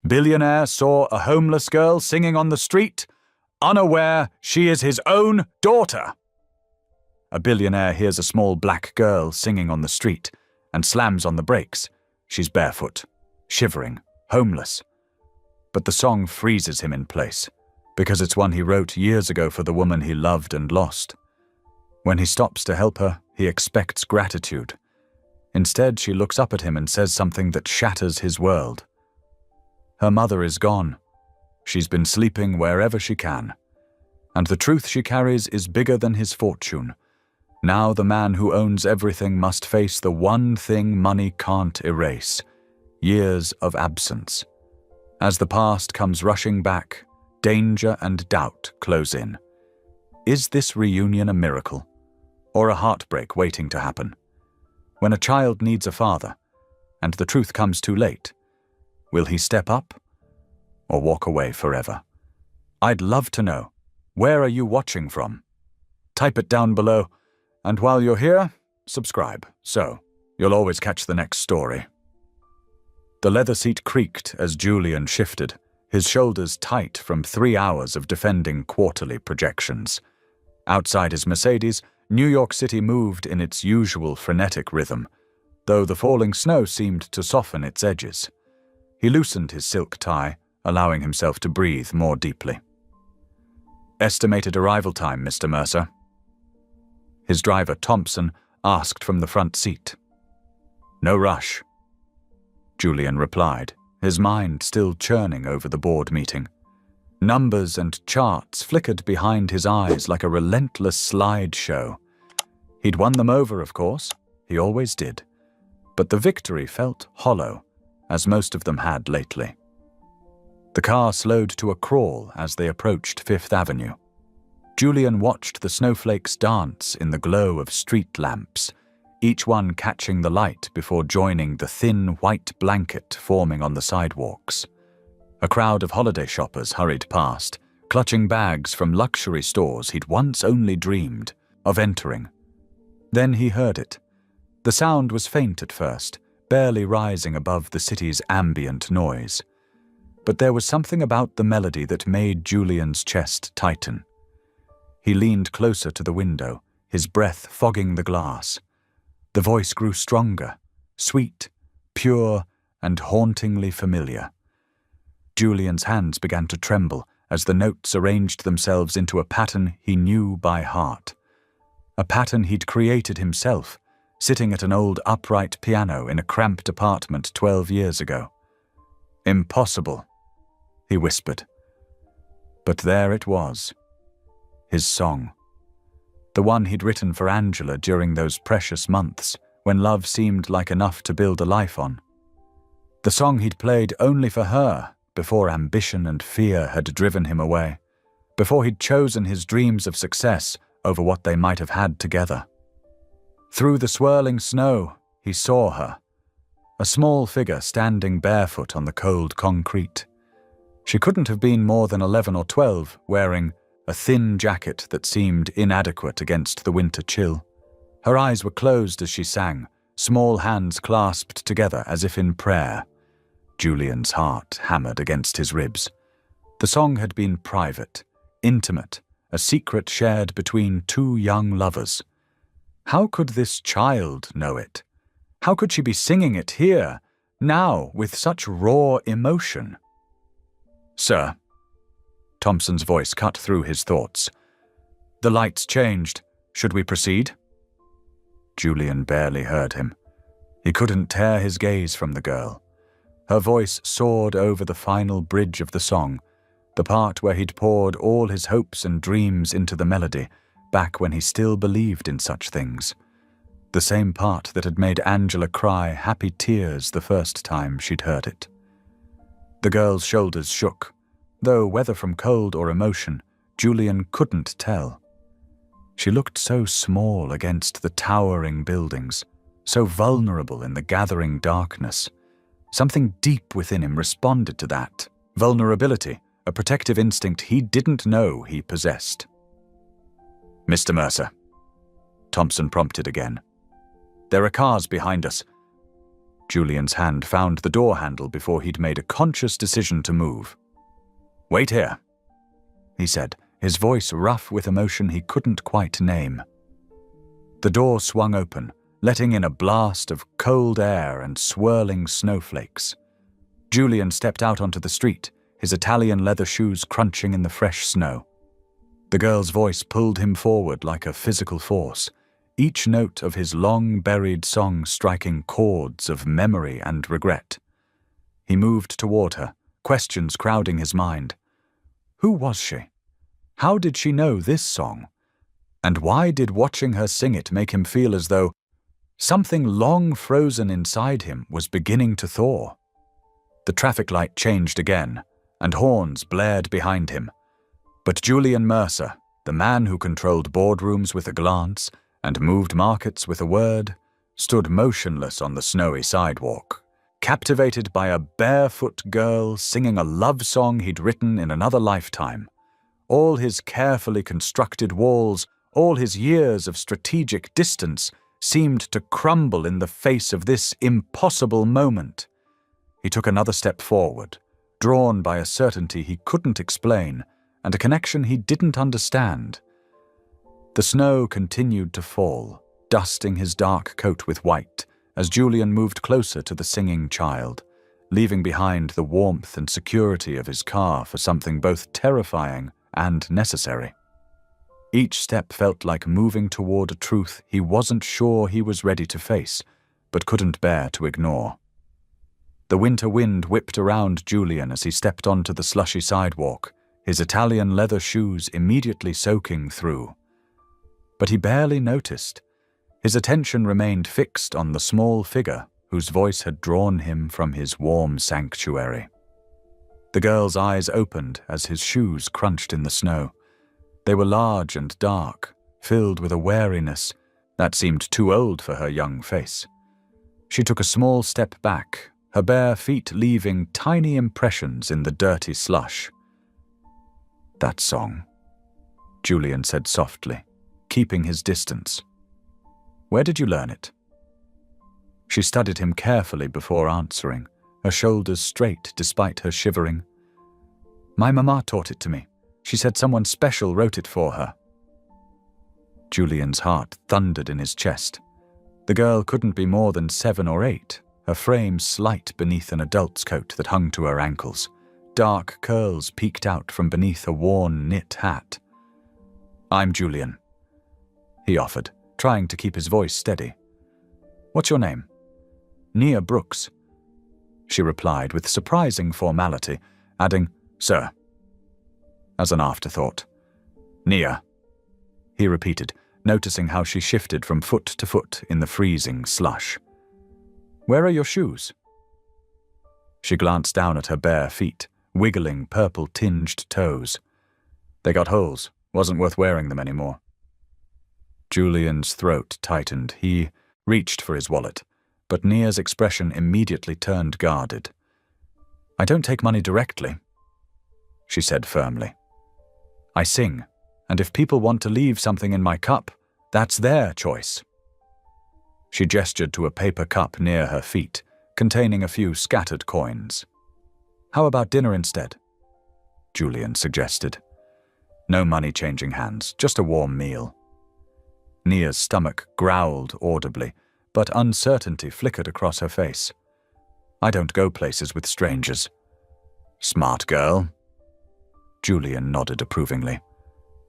Billionaire saw a homeless girl singing on the street, unaware she is his own daughter. A billionaire hears a small black girl singing on the street and slams on the brakes. She's barefoot, shivering, homeless. But the song freezes him in place, because it's one he wrote years ago for the woman he loved and lost. When he stops to help her, he expects gratitude. Instead, she looks up at him and says something that shatters his world. Her mother is gone. She's been sleeping wherever she can. And the truth she carries is bigger than his fortune. Now the man who owns everything must face the one thing money can't erase: years of absence. As the past comes rushing back, danger and doubt close in. Is this reunion a miracle, or a heartbreak waiting to happen? When a child needs a father, and the truth comes too late, will he step up, or walk away forever? I'd love to know. Where are you watching from? Type it down below, and while you're here, subscribe, so you'll always catch the next story. The leather seat creaked as Julian shifted, his shoulders tight from 3 hours of defending quarterly projections. Outside his Mercedes, New York City moved in its usual frenetic rhythm, though the falling snow seemed to soften its edges. He loosened his silk tie, allowing himself to breathe more deeply. Estimated arrival time, Mr. Mercer? His driver, Thompson, asked from the front seat. No rush, Julian replied, his mind still churning over the board meeting. Numbers and charts flickered behind his eyes like a relentless slideshow. He'd won them over, of course. He always did. But the victory felt hollow, as most of them had lately. The car slowed to a crawl as they approached Fifth Avenue. Julian watched the snowflakes dance in the glow of street lamps, each one catching the light before joining the thin white blanket forming on the sidewalks. A crowd of holiday shoppers hurried past, clutching bags from luxury stores he'd once only dreamed of entering. Then he heard it. The sound was faint at first, barely rising above the city's ambient noise. But there was something about the melody that made Julian's chest tighten. He leaned closer to the window, his breath fogging the glass. The voice grew stronger, sweet, pure, and hauntingly familiar. Julian's hands began to tremble as the notes arranged themselves into a pattern he knew by heart. A pattern he'd created himself, sitting at an old upright piano in a cramped apartment 12 years ago. Impossible, he whispered. But there it was. His song. The one he'd written for Angela during those precious months when love seemed like enough to build a life on. The song he'd played only for her before ambition and fear had driven him away, before he'd chosen his dreams of success over what they might have had together. Through the swirling snow, he saw her, a small figure standing barefoot on the cold concrete. She couldn't have been more than 11 or 12, wearing a thin jacket that seemed inadequate against the winter chill. Her eyes were closed as she sang, small hands clasped together as if in prayer. Julian's heart hammered against his ribs. The song had been private, intimate, a secret shared between two young lovers. How could this child know it? How could she be singing it here, now, with such raw emotion? Sir, Thompson's voice cut through his thoughts. The lights changed. Should we proceed? Julian barely heard him. He couldn't tear his gaze from the girl. Her voice soared over the final bridge of the song, the part where he'd poured all his hopes and dreams into the melody, back when he still believed in such things. The same part that had made Angela cry happy tears the first time she'd heard it. The girl's shoulders shook, though whether from cold or emotion, Julian couldn't tell. She looked so small against the towering buildings, so vulnerable in the gathering darkness. Something deep within him responded to that. Vulnerability, a protective instinct he didn't know he possessed. Mr. Mercer, Thompson prompted again. There are cars behind us. Julian's hand found the door handle before he'd made a conscious decision to move. "Wait here," he said, his voice rough with emotion he couldn't quite name. The door swung open, letting in a blast of cold air and swirling snowflakes. Julian stepped out onto the street, his Italian leather shoes crunching in the fresh snow. The girl's voice pulled him forward like a physical force, each note of his long-buried song striking chords of memory and regret. He moved toward her, questions crowding his mind. Who was she? How did she know this song? And why did watching her sing it make him feel as though something long frozen inside him was beginning to thaw? The traffic light changed again, and horns blared behind him. But Julian Mercer, the man who controlled boardrooms with a glance and moved markets with a word, stood motionless on the snowy sidewalk, captivated by a barefoot girl singing a love song he'd written in another lifetime. All his carefully constructed walls, all his years of strategic distance, seemed to crumble in the face of this impossible moment. He took another step forward, drawn by a certainty he couldn't explain and a connection he didn't understand. The snow continued to fall, dusting his dark coat with white as Julian moved closer to the singing child, leaving behind the warmth and security of his car for something both terrifying and necessary. Each step felt like moving toward a truth he wasn't sure he was ready to face, but couldn't bear to ignore. The winter wind whipped around Julian as he stepped onto the slushy sidewalk, his Italian leather shoes immediately soaking through. But he barely noticed. His attention remained fixed on the small figure whose voice had drawn him from his warm sanctuary. The girl's eyes opened as his shoes crunched in the snow. They were large and dark, filled with a wariness that seemed too old for her young face. She took a small step back, her bare feet leaving tiny impressions in the dirty slush. "That song," Julian said softly, keeping his distance. "Where did you learn it?" She studied him carefully before answering, her shoulders straight despite her shivering. "My mama taught it to me. She said someone special wrote it for her." Julian's heart thundered in his chest. The girl couldn't be more than 7 or 8, her frame slight beneath an adult's coat that hung to her ankles. Dark curls peeked out from beneath a worn knit hat. "I'm Julian," he offered, trying to keep his voice steady. "What's your name?" "Nia Brooks," she replied with surprising formality, adding, "Sir," as an afterthought. "Nia," he repeated, noticing how she shifted from foot to foot in the freezing slush. "Where are your shoes?" She glanced down at her bare feet, wiggling purple-tinged toes. "They got holes. Wasn't worth wearing them anymore." Julian's throat tightened. He reached for his wallet, but Nia's expression immediately turned guarded. "I don't take money directly," she said firmly. "I sing, and if people want to leave something in my cup, that's their choice." She gestured to a paper cup near her feet, containing a few scattered coins. "How about dinner instead?" Julian suggested. No money changing hands, just a warm meal. Nia's stomach growled audibly, but uncertainty flickered across her face. "I don't go places with strangers." "Smart girl." Julian nodded approvingly.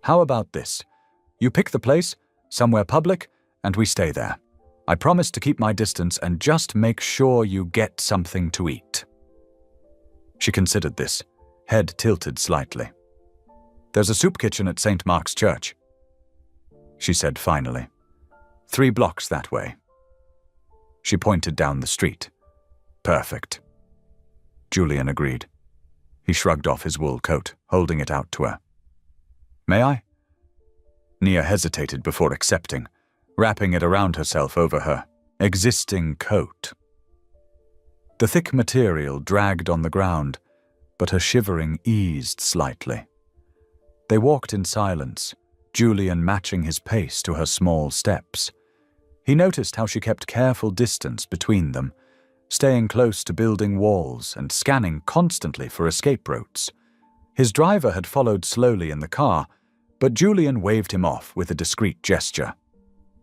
"How about this? You pick the place, somewhere public, and we stay there. I promise to keep my distance and just make sure you get something to eat." She considered this, head tilted slightly. "There's a soup kitchen at St. Mark's Church," she said finally. 3 blocks that way." She pointed down the street. "Perfect." Julian agreed. He shrugged off his wool coat, holding it out to her. "May I?" Nia hesitated before accepting, wrapping it around herself over her existing coat. The thick material dragged on the ground, but her shivering eased slightly. They walked in silence, Julian matching his pace to her small steps. He noticed how she kept careful distance between them, staying close to building walls and scanning constantly for escape routes. His driver had followed slowly in the car, but Julian waved him off with a discreet gesture.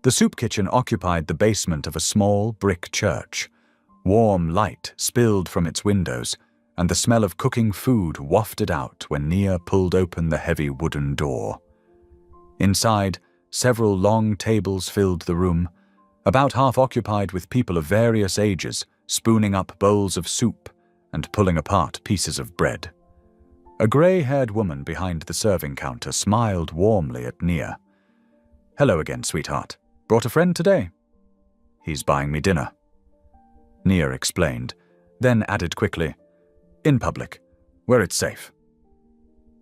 The soup kitchen occupied the basement of a small brick church. Warm light spilled from its windows, and the smell of cooking food wafted out when Nia pulled open the heavy wooden door. Inside, several long tables filled the room, about half occupied with people of various ages, spooning up bowls of soup and pulling apart pieces of bread. A grey-haired woman behind the serving counter smiled warmly at Nia. "Hello again, sweetheart. Brought a friend today?" "He's buying me dinner," Nia explained, then added quickly, "In public, where it's safe."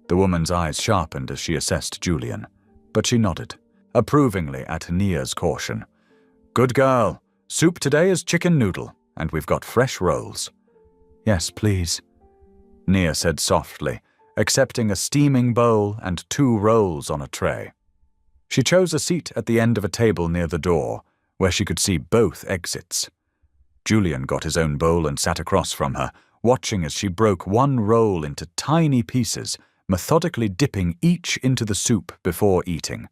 The woman's eyes sharpened as she assessed Julian, but she nodded, approvingly at Nia's caution. "Good girl. Soup today is chicken noodle, and we've got fresh rolls." "Yes, please," Nia said softly, accepting a steaming bowl and 2 rolls on a tray. She chose a seat at the end of a table near the door, where she could see both exits. Julian got his own bowl and sat across from her, watching as she broke 1 roll into tiny pieces, methodically dipping each into the soup before eating.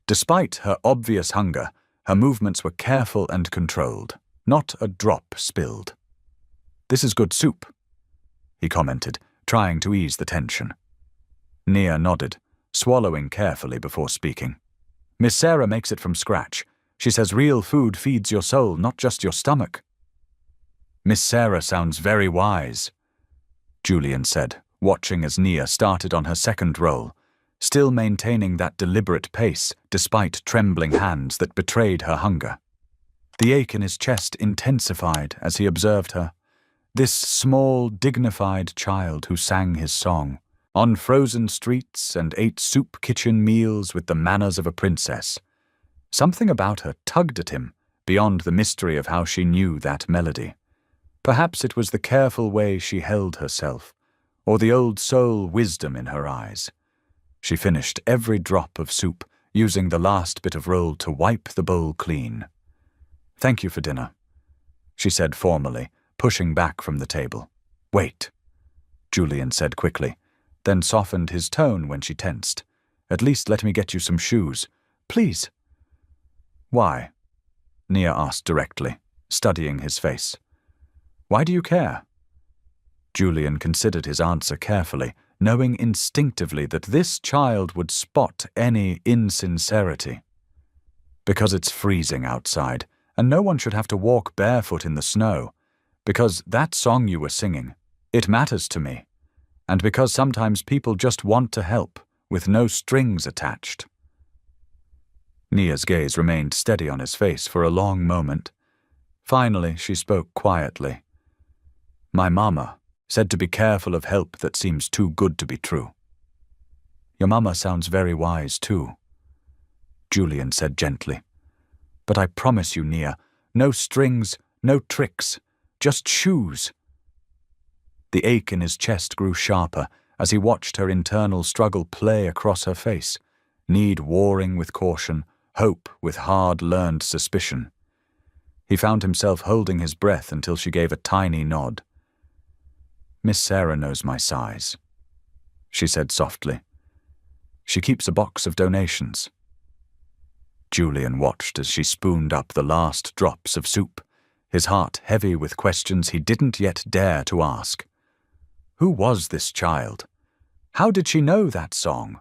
Despite her obvious hunger, her movements were careful and controlled. Not a drop spilled. "This is good soup," he commented, trying to ease the tension. Nia nodded, swallowing carefully before speaking. "Miss Sarah makes it from scratch. She says real food feeds your soul, not just your stomach." "Miss Sarah sounds very wise," Julian said, watching as Nia started on her second roll, still maintaining that deliberate pace despite trembling hands that betrayed her hunger. The ache in his chest intensified as he observed her. This small, dignified child who sang his song, on frozen streets and ate soup kitchen meals with the manners of a princess. Something about her tugged at him, beyond the mystery of how she knew that melody. Perhaps it was the careful way she held herself, or the old soul wisdom in her eyes. She finished every drop of soup, using the last bit of roll to wipe the bowl clean. "Thank you for dinner," she said formally, pushing back from the table. "Wait," Julian said quickly, then softened his tone when she tensed. "At least let me get you some shoes. Please." "Why?" Nia asked directly, studying his face. "Why do you care?" Julian considered his answer carefully, knowing instinctively that this child would spot any insincerity. "Because it's freezing outside, and no one should have to walk barefoot in the snow. Because that song you were singing, it matters to me. And because sometimes people just want to help, with no strings attached." Nia's gaze remained steady on his face for a long moment. Finally, she spoke quietly. "My mama said to be careful of help that seems too good to be true." "Your mama sounds very wise, too," Julian said gently. "But I promise you, Nia, no strings, no tricks, just shoes." The ache in his chest grew sharper as he watched her internal struggle play across her face, need warring with caution, hope with hard-learned suspicion. He found himself holding his breath until she gave a tiny nod. "Miss Sarah knows my size," she said softly. "She keeps a box of donations." Julian watched as she spooned up the last drops of soup, his heart heavy with questions he didn't yet dare to ask. Who was this child? How did she know that song?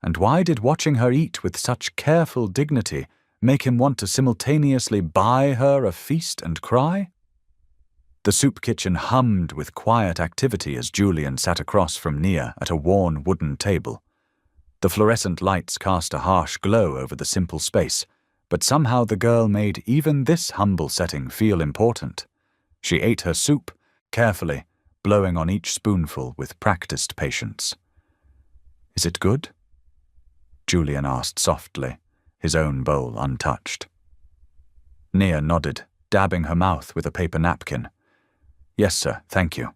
And why did watching her eat with such careful dignity make him want to simultaneously buy her a feast and cry? The soup kitchen hummed with quiet activity as Julian sat across from Nia at a worn wooden table. The fluorescent lights cast a harsh glow over the simple space, but somehow the girl made even this humble setting feel important. She ate her soup, carefully, blowing on each spoonful with practiced patience. "Is it good?" Julian asked softly, his own bowl untouched. Nia nodded, dabbing her mouth with a paper napkin. "Yes, sir, thank you."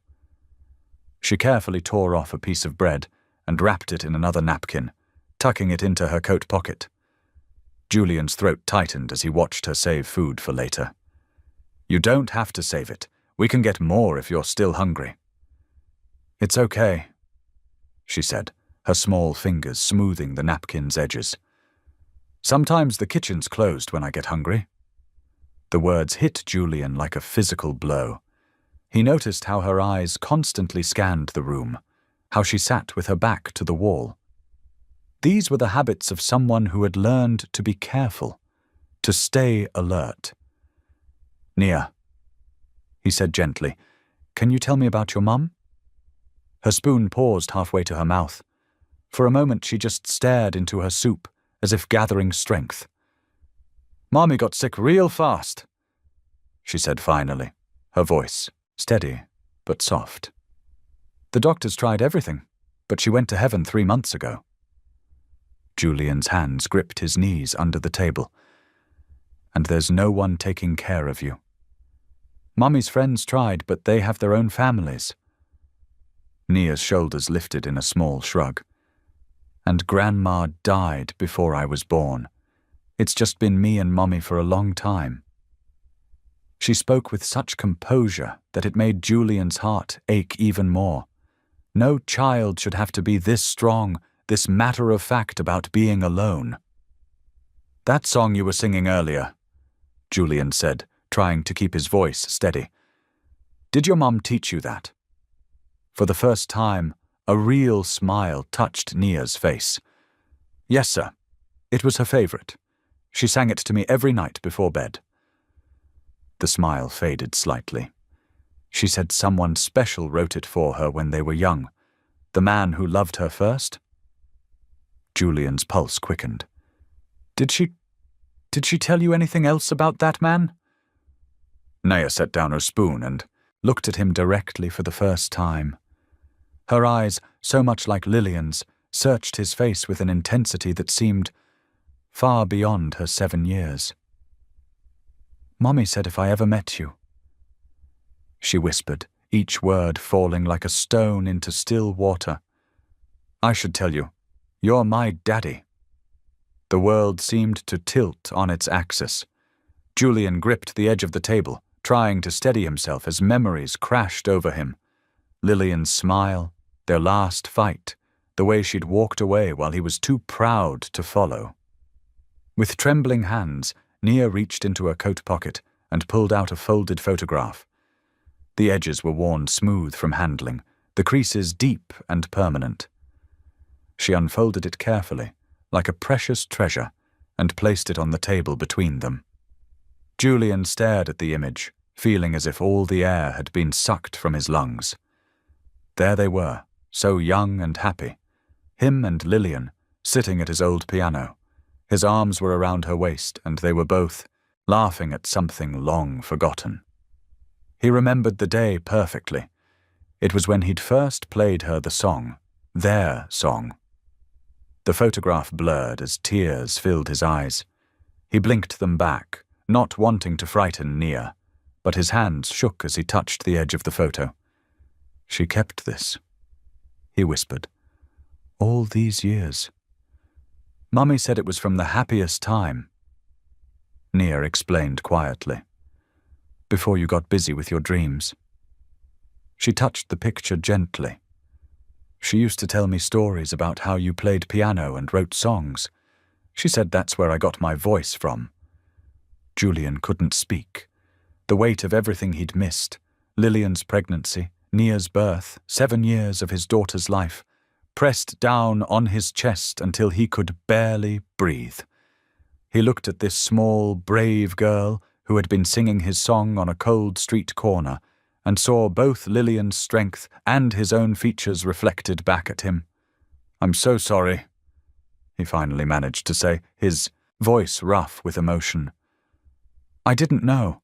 She carefully tore off a piece of bread and wrapped it in another napkin, tucking it into her coat pocket. Julian's throat tightened as he watched her save food for later. "You don't have to save it. We can get more if you're still hungry." "It's okay," she said, her small fingers smoothing the napkin's edges. "Sometimes the kitchen's closed when I get hungry." The words hit Julian like a physical blow. He noticed how her eyes constantly scanned the room, how she sat with her back to the wall. These were the habits of someone who had learned to be careful, to stay alert. "Nia," he said gently, "can you tell me about your mum?" Her spoon paused halfway to her mouth. For a moment she just stared into her soup, as if gathering strength. "Mommy got sick real fast," she said finally, her voice steady but soft. "The doctors tried everything, but she went to heaven 3 months ago." Julian's hands gripped his knees under the table. "And there's no one taking care of you. Mummy's friends tried, but they have their own families." Nia's shoulders lifted in a small shrug. "And Grandma died before I was born. It's just been me and Mommy for a long time." She spoke with such composure that it made Julian's heart ache even more. No child should have to be this strong, this matter-of-fact about being alone. "That song you were singing earlier," Julian said, trying to keep his voice steady. "Did your mum teach you that?" For the first time, a real smile touched Nia's face. "Yes, sir. It was her favorite. She sang it to me every night before bed." The smile faded slightly. She said someone special wrote it for her when they were young. The man who loved her first? Julian's pulse quickened. Did she tell you anything else about that man?" Nia set down her spoon and looked at him directly for the first time. Her eyes, so much like Lillian's, searched his face with an intensity that seemed far beyond her 7 years. "Mommy said if I ever met you," she whispered, each word falling like a stone into still water, "I should tell you, you're my daddy." The world seemed to tilt on its axis. Julian gripped the edge of the table, trying to steady himself as memories crashed over him. Lillian's smile, their last fight, the way she'd walked away while he was too proud to follow. With trembling hands, Nia reached into her coat pocket and pulled out a folded photograph. The edges were worn smooth from handling, the creases deep and permanent. She unfolded it carefully, like a precious treasure, and placed it on the table between them. Julian stared at the image, feeling as if all the air had been sucked from his lungs. There they were, so young and happy, him and Lillian, sitting at his old piano. His arms were around her waist, and they were both laughing at something long forgotten. He remembered the day perfectly. It was when he'd first played her the song, their song. The photograph blurred as tears filled his eyes. He blinked them back, not wanting to frighten Nia, but his hands shook as he touched the edge of the photo. "She kept this," he whispered. "All these years. Mummy said it was from the happiest time." Nia explained quietly. "Before you got busy with your dreams." She touched the picture gently. "She used to tell me stories about how you played piano and wrote songs. She said that's where I got my voice from." Julian couldn't speak. The weight of everything he'd missed, Lillian's pregnancy, Nia's birth, 7 years of his daughter's life, pressed down on his chest until he could barely breathe. He looked at this small, brave girl who had been singing his song on a cold street corner and saw both Lillian's strength and his own features reflected back at him. "I'm so sorry," he finally managed to say, his voice rough with emotion. "I didn't know.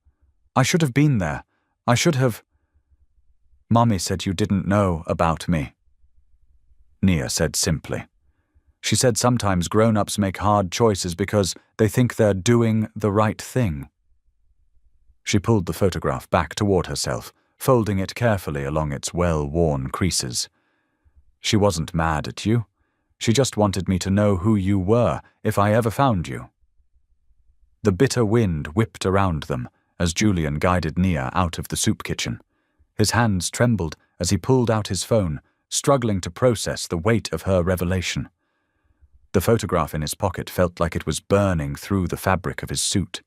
I should have been there. I should have—" "Mommy said you didn't know about me," Nia said simply. She said sometimes grown-ups make hard choices because they think they're doing the right thing. She pulled the photograph back toward herself, folding it carefully along its well-worn creases. "She wasn't mad at you. She just wanted me to know who you were if I ever found you." The bitter wind whipped around them, as Julian guided Nia out of the soup kitchen. His hands trembled as he pulled out his phone, struggling to process the weight of her revelation. The photograph in his pocket felt like it was burning through the fabric of his suit.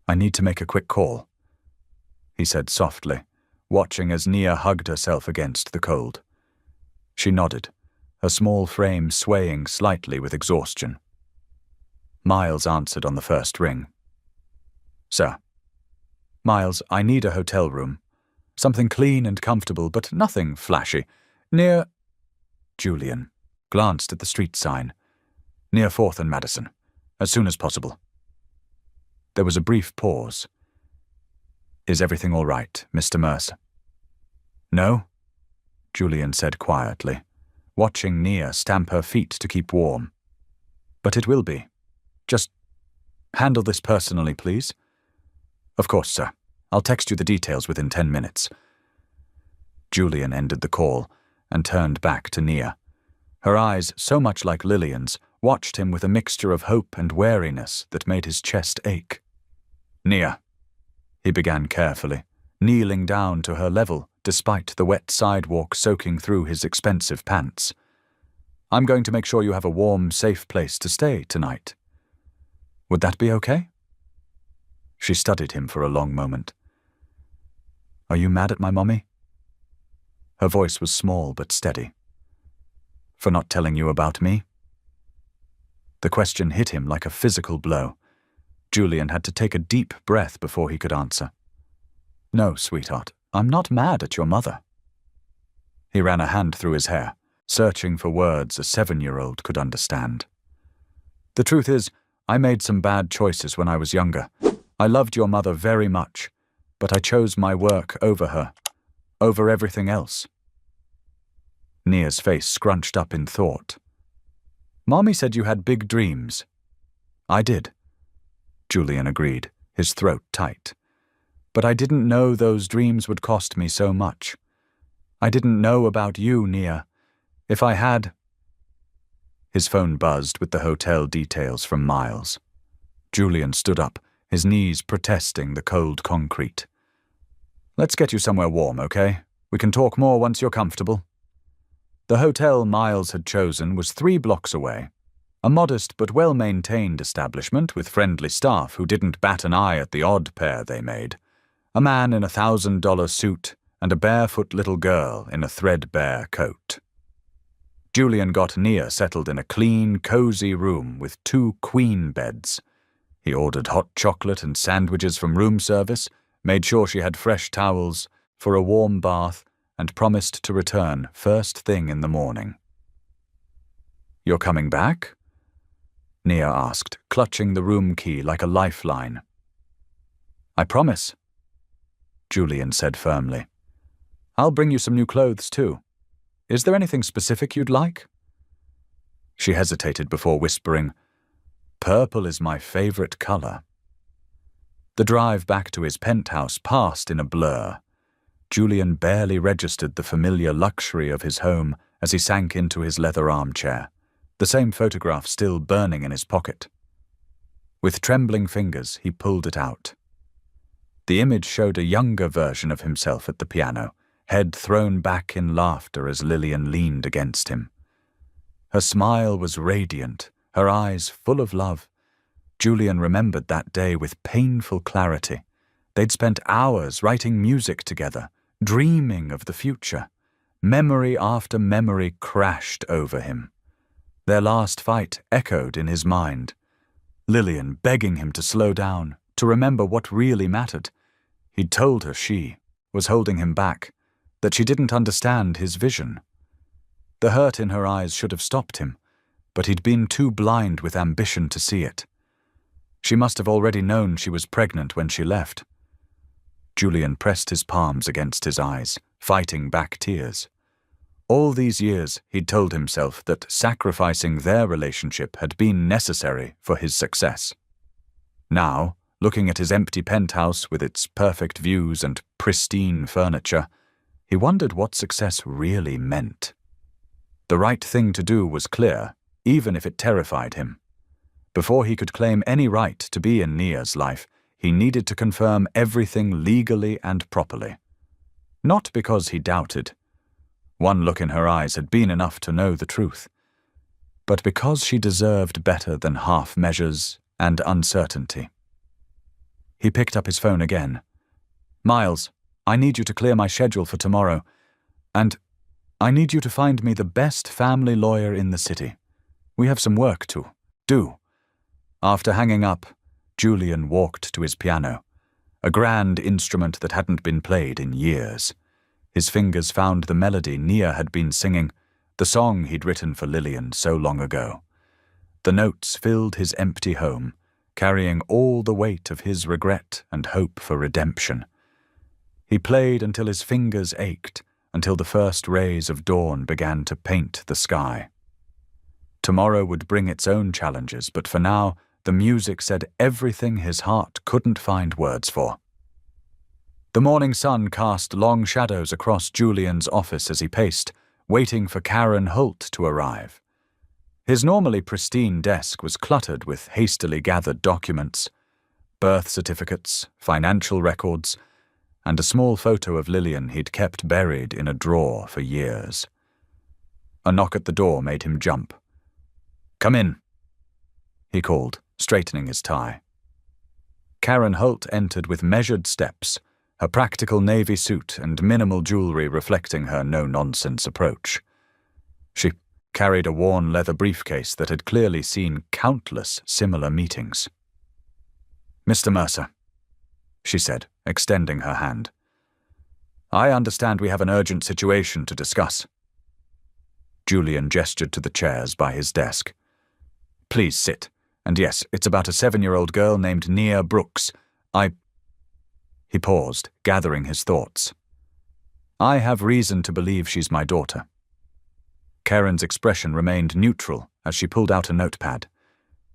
"I need to make a quick call," he said softly, watching as Nia hugged herself against the cold. She nodded, her small frame swaying slightly with exhaustion. Miles answered on the first ring. "Sir." "Miles, I need a hotel room. Something clean and comfortable, but nothing flashy. Near—" Julian glanced at the street sign. "Near 4th and Madison. As soon as possible." There was a brief pause. "Is everything all right, Mr. Mercer?" "No," Julian said quietly, watching Nia stamp her feet to keep warm. "But it will be. Just handle this personally, please." "Of course, sir. I'll text you the details within 10 minutes. Julian ended the call and turned back to Nia. Her eyes, so much like Lillian's, watched him with a mixture of hope and wariness that made his chest ache. "Nia," he began carefully, kneeling down to her level despite the wet sidewalk soaking through his expensive pants. "I'm going to make sure you have a warm, safe place to stay tonight. Would that be okay?" She studied him for a long moment. "Are you mad at my mommy?" Her voice was small but steady. "For not telling you about me?" The question hit him like a physical blow. Julian had to take a deep breath before he could answer. "No, sweetheart, I'm not mad at your mother." He ran a hand through his hair, searching for words a 7-year-old could understand. "The truth is, I made some bad choices when I was younger. I loved your mother very much, but I chose my work over her, over everything else." Nia's face scrunched up in thought. "Mommy said you had big dreams." "I did," Julian agreed, his throat tight. "But I didn't know those dreams would cost me so much. I didn't know about you, Nia. If I had—" His phone buzzed with the hotel details from Miles. Julian stood up, his knees protesting the cold concrete. "Let's get you somewhere warm, okay? We can talk more once you're comfortable." The hotel Miles had chosen was 3 blocks away, a modest but well-maintained establishment with friendly staff who didn't bat an eye at the odd pair they made. A man in a $1,000 suit and a barefoot little girl in a threadbare coat. Julian got Nia settled in a clean, cozy room with 2 queen beds. He ordered hot chocolate and sandwiches from room service, made sure she had fresh towels, for a warm bath, and promised to return first thing in the morning. "You're coming back?" Nia asked, clutching the room key like a lifeline. "I promise," Julian said firmly. "I'll bring you some new clothes, too. Is there anything specific you'd like?" She hesitated before whispering, "Purple is my favorite color." The drive back to his penthouse passed in a blur. Julian barely registered the familiar luxury of his home as he sank into his leather armchair, the same photograph still burning in his pocket. With trembling fingers, he pulled it out. The image showed a younger version of himself at the piano, head thrown back in laughter as Lillian leaned against him. Her smile was radiant, her eyes full of love. Julian remembered that day with painful clarity. They'd spent hours writing music together, dreaming of the future. Memory after memory crashed over him. Their last fight echoed in his mind. Lillian begging him to slow down, to remember what really mattered. He'd told her she was holding him back, that she didn't understand his vision. The hurt in her eyes should have stopped him, but he'd been too blind with ambition to see it. She must have already known she was pregnant when she left. Julian pressed his palms against his eyes, fighting back tears. All these years he'd told himself that sacrificing their relationship had been necessary for his success. Now, looking at his empty penthouse with its perfect views and pristine furniture, he wondered what success really meant. The right thing to do was clear, even if it terrified him. Before he could claim any right to be in Nia's life, He needed to confirm everything legally and properly. Not because he doubted. One look in her eyes had been enough to know the truth. But because she deserved better than half measures and uncertainty. He picked up his phone again. "Miles, I need you to clear my schedule for tomorrow. And I need you to find me the best family lawyer in the city. We have some work to do." After hanging up, Julian walked to his piano, a grand instrument that hadn't been played in years. His fingers found the melody Nia had been singing, the song he'd written for Lillian so long ago. The notes filled his empty home, carrying all the weight of his regret and hope for redemption. He played until his fingers ached, until the first rays of dawn began to paint the sky. Tomorrow would bring its own challenges, but for now, the music said everything his heart couldn't find words for. The morning sun cast long shadows across Julian's office as he paced, waiting for Karen Holt to arrive. His normally pristine desk was cluttered with hastily gathered documents, birth certificates, financial records, and a small photo of Lillian he'd kept buried in a drawer for years. A knock at the door made him jump. "Come in," he called, straightening his tie. Karen Holt entered with measured steps, her practical navy suit and minimal jewelry reflecting her no-nonsense approach. She carried a worn leather briefcase that had clearly seen countless similar meetings. "Mr. Mercer," she said, extending her hand. "I understand we have an urgent situation to discuss." Julian gestured to the chairs by his desk. "Please sit. And yes, it's about a 7-year-old girl named Nia Brooks. He paused, gathering his thoughts. "I have reason to believe she's my daughter." Karen's expression remained neutral as she pulled out a notepad.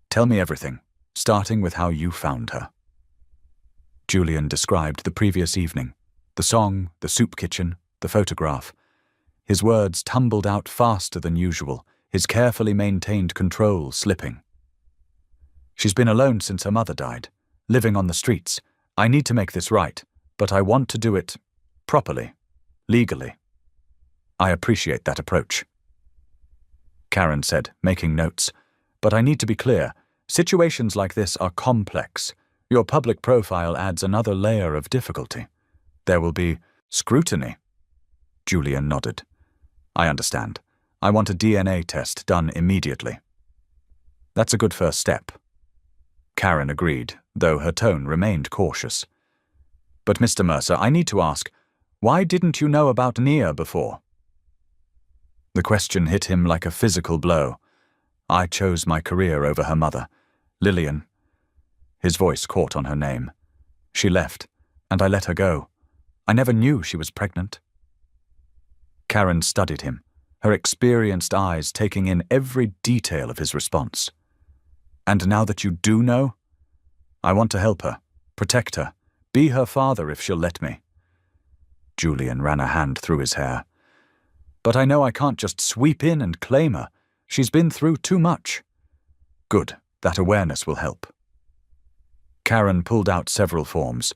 "Tell me everything, starting with how you found her." Julian described the previous evening, the song, the soup kitchen, the photograph. His words tumbled out faster than usual, his carefully maintained control slipping. "She's been alone since her mother died, living on the streets. I need to make this right, but I want to do it properly, legally. I appreciate that approach." Karen said, making notes. "But I need to be clear. Situations like this are complex. Your public profile adds another layer of difficulty. There will be scrutiny." Julian nodded. "I understand. I want a DNA test done immediately." "That's a good first step." Karen agreed, though her tone remained cautious. "But Mr. Mercer, I need to ask, why didn't you know about Nia before?" The question hit him like a physical blow. "I chose my career over her mother, Lillian." His voice caught on her name. "She left, and I let her go. I never knew she was pregnant." Karen studied him, her experienced eyes taking in every detail of his response. "And now that you do know, I want to help her, protect her, be her father if she'll let me." Julian ran a hand through his hair. "But I know I can't just sweep in and claim her. She's been through too much." "Good, that awareness will help." Karen pulled out several forms.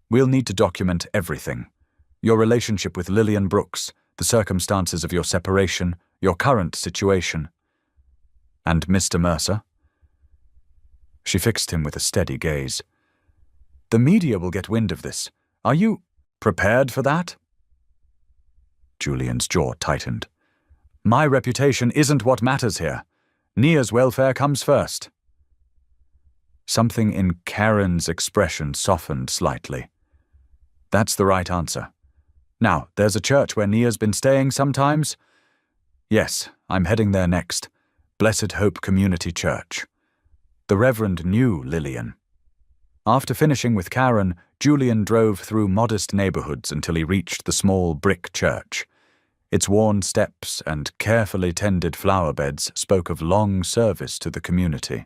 "We'll need to document everything. Your relationship with Lillian Brooks, the circumstances of your separation, your current situation." "And Mr. Mercer?" She fixed him with a steady gaze. "The media will get wind of this. Are you prepared for that?" Julian's jaw tightened. "My reputation isn't what matters here. Nia's welfare comes first." Something in Karen's expression softened slightly. "That's the right answer. Now, there's a church where Nia's been staying sometimes?" "Yes, I'm heading there next. Blessed Hope Community Church." The Reverend knew Lillian. After finishing with Karen, Julian drove through modest neighborhoods until he reached the small brick church. Its worn steps and carefully tended flower beds spoke of long service to the community.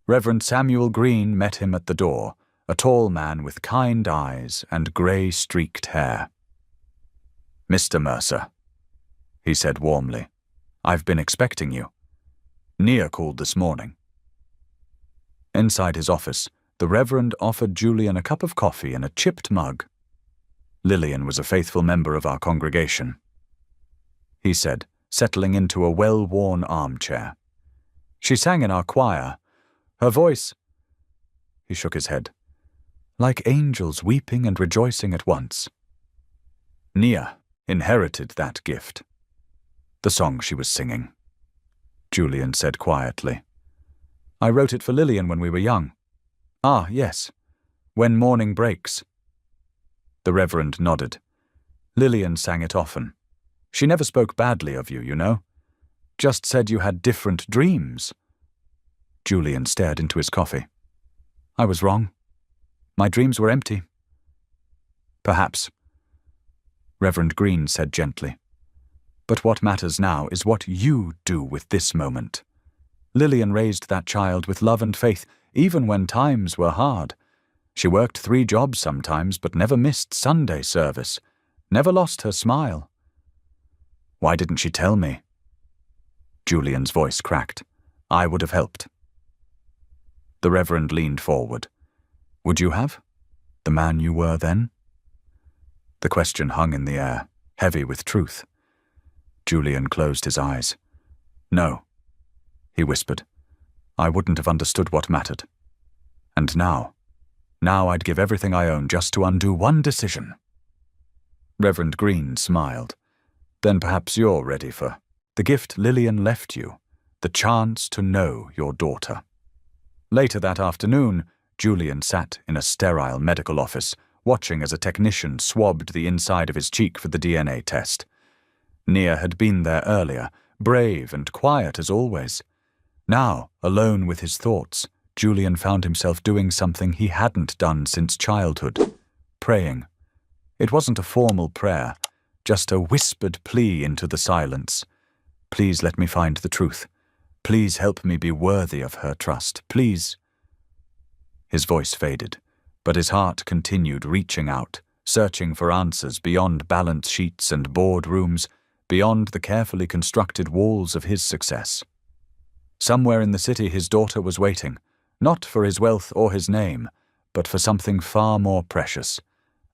Reverend Samuel Green met him at the door, a tall man with kind eyes and grey-streaked hair. "Mr. Mercer," he said warmly, "I've been expecting you. Nia called this morning." Inside his office, the Reverend offered Julian a cup of coffee in a chipped mug. Lillian was a faithful member of our congregation, he said, settling into a well-worn armchair. She sang in our choir. Her voice— He shook his head. Like angels weeping and rejoicing at once. Nia inherited that gift. The song she was singing. Julian said quietly. I wrote it for Lillian when we were young. Ah, yes. When Morning Breaks. The Reverend nodded. Lillian sang it often. She never spoke badly of you, you know. Just said you had different dreams. Julian stared into his coffee. I was wrong. My dreams were empty. Perhaps. Reverend Green said gently. But what matters now is what you do with this moment. Lillian raised that child with love and faith, even when times were hard. She worked 3 jobs sometimes, but never missed Sunday service. Never lost her smile. Why didn't she tell me? Julian's voice cracked. I would have helped. The Reverend leaned forward. Would you have? The man you were then? The question hung in the air, heavy with truth. Julian closed his eyes. No, he whispered. I wouldn't have understood what mattered. And now I'd give everything I own just to undo one decision. Reverend Green smiled. Then perhaps you're ready for the gift Lillian left you, the chance to know your daughter. Later that afternoon, Julian sat in a sterile medical office, watching as a technician swabbed the inside of his cheek for the DNA test. Nia had been there earlier, brave and quiet as always. Now, alone with his thoughts, Julian found himself doing something he hadn't done since childhood, praying. It wasn't a formal prayer, just a whispered plea into the silence. Please let me find the truth. Please help me be worthy of her trust. Please. His voice faded, but his heart continued reaching out, searching for answers beyond balance sheets and boardrooms, beyond the carefully constructed walls of his success. Somewhere in the city his daughter was waiting, not for his wealth or his name, but for something far more precious,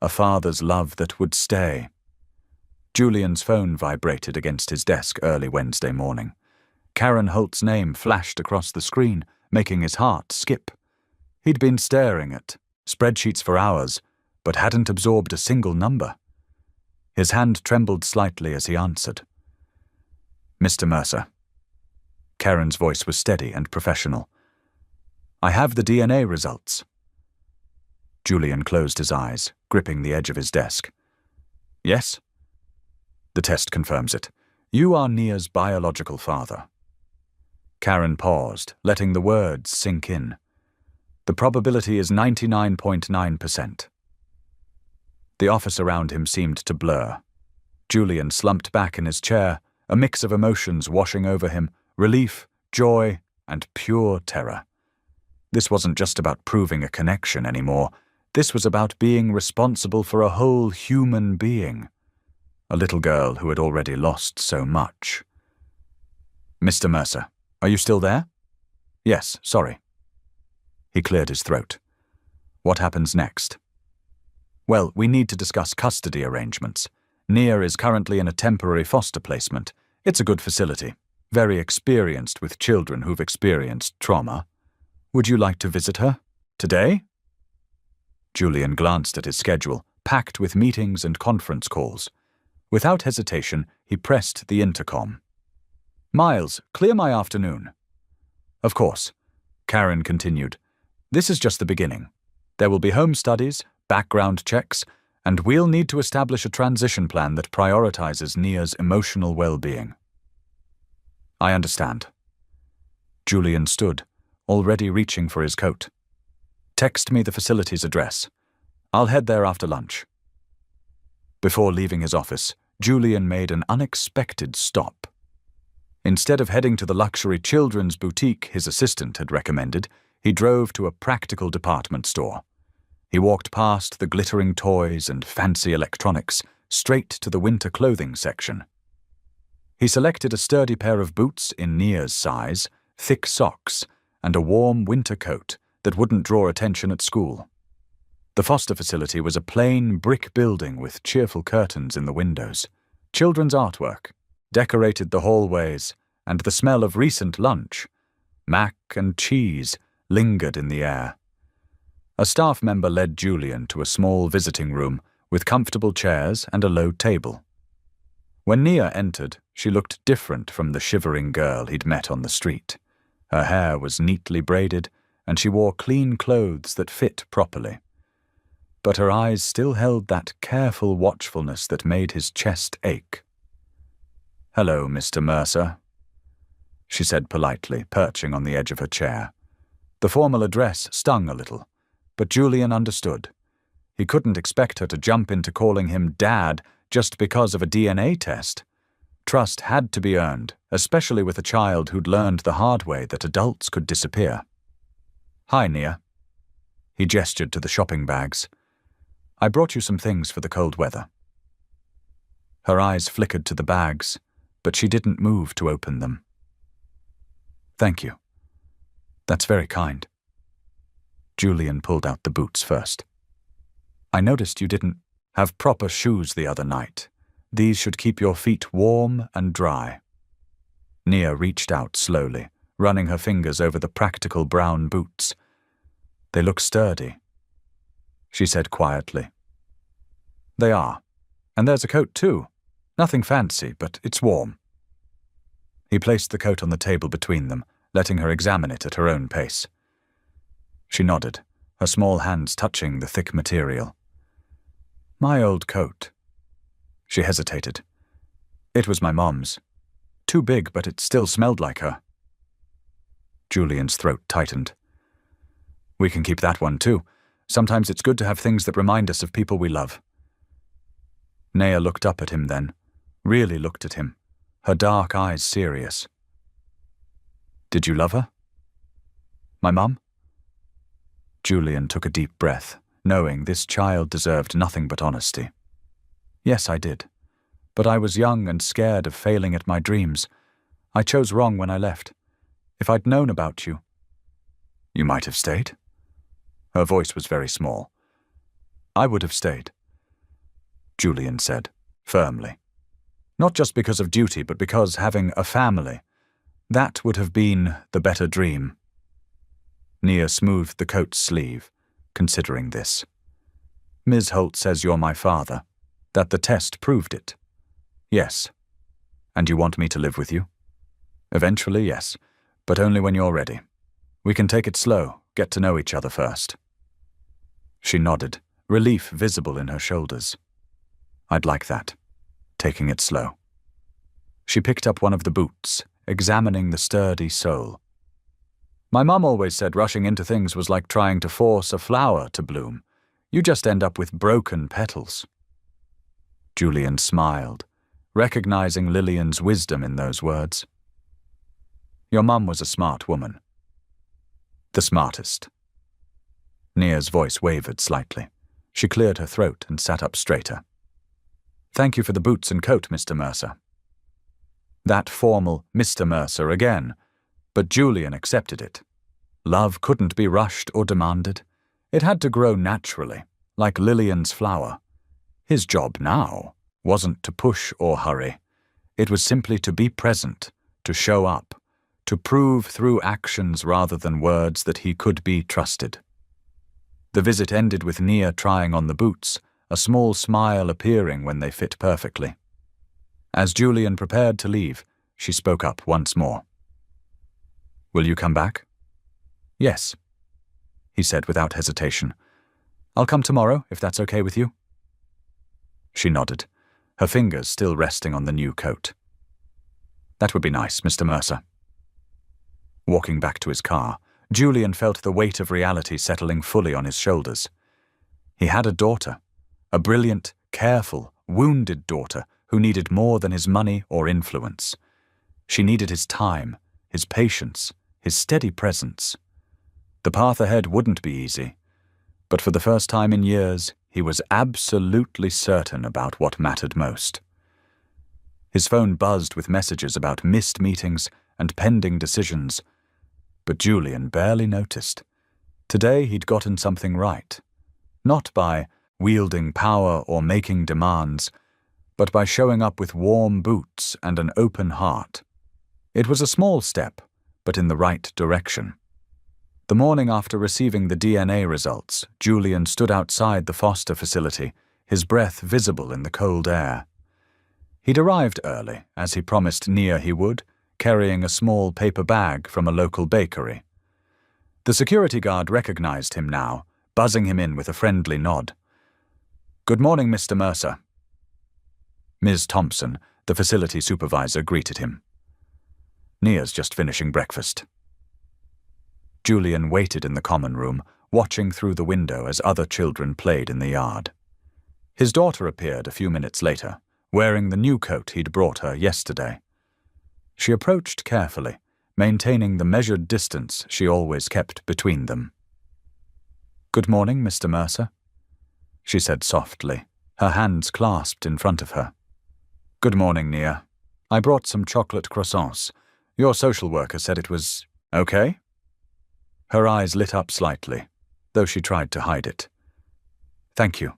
a father's love that would stay. Julian's phone vibrated against his desk early Wednesday morning. Karen Holt's name flashed across the screen, making his heart skip. He'd been staring at spreadsheets for hours, but hadn't absorbed a single number. His hand trembled slightly as he answered. Mr. Mercer. Karen's voice was steady and professional. I have the DNA results. Julian closed his eyes, gripping the edge of his desk. Yes? The test confirms it. You are Nia's biological father. Karen paused, letting the words sink in. The probability is 99.9%. The office around him seemed to blur. Julian slumped back in his chair, a mix of emotions washing over him, relief, joy, and pure terror. This wasn't just about proving a connection anymore. This was about being responsible for a whole human being. A little girl who had already lost so much. Mr. Mercer, are you still there? Yes, sorry. He cleared his throat. What happens next? Well, we need to discuss custody arrangements. Nia is currently in a temporary foster placement. It's a good facility, very experienced with children who've experienced trauma. Would you like to visit her? Today? Julian glanced at his schedule, packed with meetings and conference calls. Without hesitation, he pressed the intercom. Miles, clear my afternoon. Of course, Karen continued. This is just the beginning. There will be home studies, background checks, and we'll need to establish a transition plan that prioritizes Nia's emotional well-being. I understand. Julian stood, already reaching for his coat. Text me the facility's address. I'll head there after lunch. Before leaving his office, Julian made an unexpected stop. Instead of heading to the luxury children's boutique his assistant had recommended, he drove to a practical department store. He walked past the glittering toys and fancy electronics, straight to the winter clothing section. He selected a sturdy pair of boots in Nia's size, thick socks, and a warm winter coat that wouldn't draw attention at school. The foster facility was a plain brick building with cheerful curtains in the windows. Children's artwork decorated the hallways, and the smell of recent lunch, mac and cheese, lingered in the air. A staff member led Julian to a small visiting room with comfortable chairs and a low table. When Nia entered, she looked different from the shivering girl he'd met on the street. Her hair was neatly braided, and she wore clean clothes that fit properly. But her eyes still held that careful watchfulness that made his chest ache. "Hello, Mr. Mercer," she said politely, perching on the edge of her chair. The formal address stung a little, but Julian understood. He couldn't expect her to jump into calling him Dad just because of a DNA test. Trust had to be earned, especially with a child who'd learned the hard way that adults could disappear. "Hi, Nia." He gestured to the shopping bags. "I brought you some things for the cold weather." Her eyes flickered to the bags, but she didn't move to open them. "Thank you. That's very kind." Julian pulled out the boots first. "I noticed you didn't have proper shoes the other night. These should keep your feet warm and dry." Nia reached out slowly, running her fingers over the practical brown boots. "They look sturdy," she said quietly. "They are. And there's a coat too. Nothing fancy, but it's warm." He placed the coat on the table between them, letting her examine it at her own pace. She nodded, her small hands touching the thick material. "My old coat." She hesitated. "It was my mom's. Too big, but it still smelled like her." Julian's throat tightened. "We can keep that one too. Sometimes it's good to have things that remind us of people we love." Nia looked up at him then, really looked at him, her dark eyes serious. "Did you love her?" "My mum?" Julian took a deep breath, knowing this child deserved nothing but honesty. "Yes, I did. But I was young and scared of failing at my dreams. I chose wrong when I left. If I'd known about you—" "You might have stayed?" Her voice was very small. "I would have stayed," Julian said, firmly. "Not just because of duty, but because having a family, that would have been the better dream." Nia smoothed the coat's sleeve, considering this. "Ms. Holt says you're my father, that the test proved it." "Yes." "And you want me to live with you?" "Eventually, yes, but only when you're ready. We can take it slow, get to know each other first." She nodded, relief visible in her shoulders. "I'd like that, taking it slow." She picked up one of the boots, examining the sturdy sole. "My mum always said rushing into things was like trying to force a flower to bloom. You just end up with broken petals." Julian smiled, recognizing Lillian's wisdom in those words. "Your mum was a smart woman." "The smartest." Nia's voice wavered slightly. She cleared her throat and sat up straighter. "Thank you for the boots and coat, Mr. Mercer." That formal Mr. Mercer again, but Julian accepted it. Love couldn't be rushed or demanded. It had to grow naturally, like Lillian's flower. His job now wasn't to push or hurry. It was simply to be present, to show up, to prove through actions rather than words that he could be trusted. The visit ended with Nia trying on the boots, a small smile appearing when they fit perfectly. As Julian prepared to leave, she spoke up once more. "Will you come back?" "Yes," he said without hesitation. "I'll come tomorrow, if that's okay with you." She nodded, her fingers still resting on the new coat. "That would be nice, Mr. Mercer." Walking back to his car, Julian felt the weight of reality settling fully on his shoulders. He had a daughter, a brilliant, careful, wounded daughter who needed more than his money or influence. She needed his time, his patience, his steady presence. The path ahead wouldn't be easy, but for the first time in years, he was absolutely certain about what mattered most. His phone buzzed with messages about missed meetings and pending decisions, but Julian barely noticed. Today he'd gotten something right, not by wielding power or making demands, but by showing up with warm boots and an open heart. It was a small step, but in the right direction. The morning after receiving the DNA results, Julian stood outside the foster facility, his breath visible in the cold air. He'd arrived early, as he promised Nia he would, carrying a small paper bag from a local bakery. The security guard recognized him now, buzzing him in with a friendly nod. "Good morning, Mr. Mercer." Ms. Thompson, the facility supervisor, greeted him. "Nia's just finishing breakfast." Julian waited in the common room, watching through the window as other children played in the yard. His daughter appeared a few minutes later, wearing the new coat he'd brought her yesterday. She approached carefully, maintaining the measured distance she always kept between them. "Good morning, Mr. Mercer," she said softly, her hands clasped in front of her. "Good morning, Nia. I brought some chocolate croissants. Your social worker said it was okay?" Her eyes lit up slightly, though she tried to hide it. "Thank you."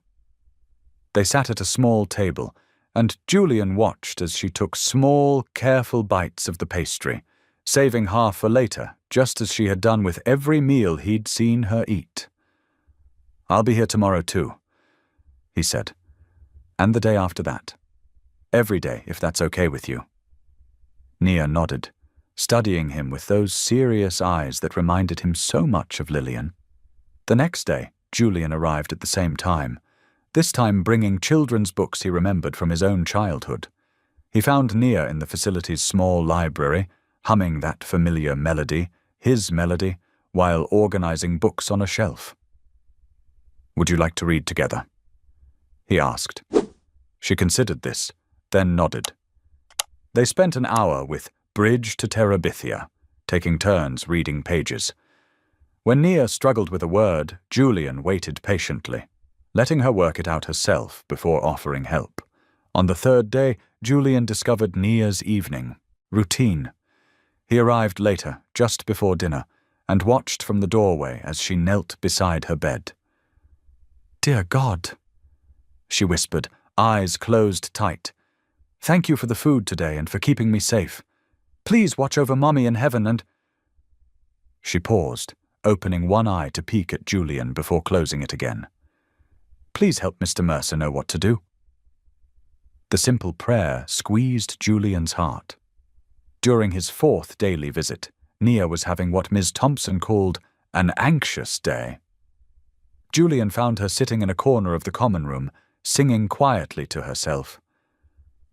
They sat at a small table, and Julian watched as she took small, careful bites of the pastry, saving half for later, just as she had done with every meal he'd seen her eat. "I'll be here tomorrow too," he said, "and the day after that. Every day, if that's okay with you." Nia nodded, studying him with those serious eyes that reminded him so much of Lillian. The next day, Julian arrived at the same time, this time bringing children's books he remembered from his own childhood. He found Nia in the facility's small library, humming that familiar melody, his melody, while organizing books on a shelf. "Would you like to read together?" he asked. She considered this, then nodded. They spent an hour with Bridge to Terabithia, taking turns reading pages. When Nia struggled with a word, Julian waited patiently, letting her work it out herself before offering help. On the third day, Julian discovered Nia's evening routine. He arrived later, just before dinner, and watched from the doorway as she knelt beside her bed. "Dear God," she whispered, eyes closed tight. "Thank you for the food today and for keeping me safe. Please watch over Mommy in heaven and—" She paused, opening one eye to peek at Julian before closing it again. "Please help Mr. Mercer know what to do." The simple prayer squeezed Julian's heart. During his fourth daily visit, Nia was having what Ms. Thompson called an anxious day. Julian found her sitting in a corner of the common room, singing quietly to herself.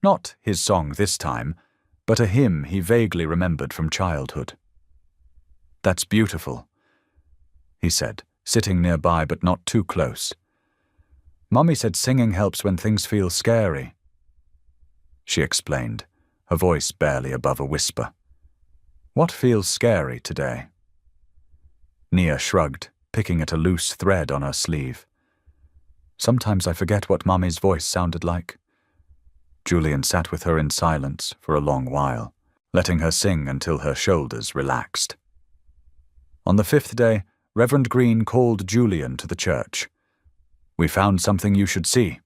Not his song this time, but a hymn he vaguely remembered from childhood. "That's beautiful," he said, sitting nearby but not too close. "Mommy said singing helps when things feel scary," she explained, her voice barely above a whisper. "What feels scary today?" Nia shrugged, picking at a loose thread on her sleeve. "Sometimes I forget what Mommy's voice sounded like." Julian sat with her in silence for a long while, letting her sing until her shoulders relaxed. On the fifth day, Reverend Green called Julian to the church. "We found something you should see,"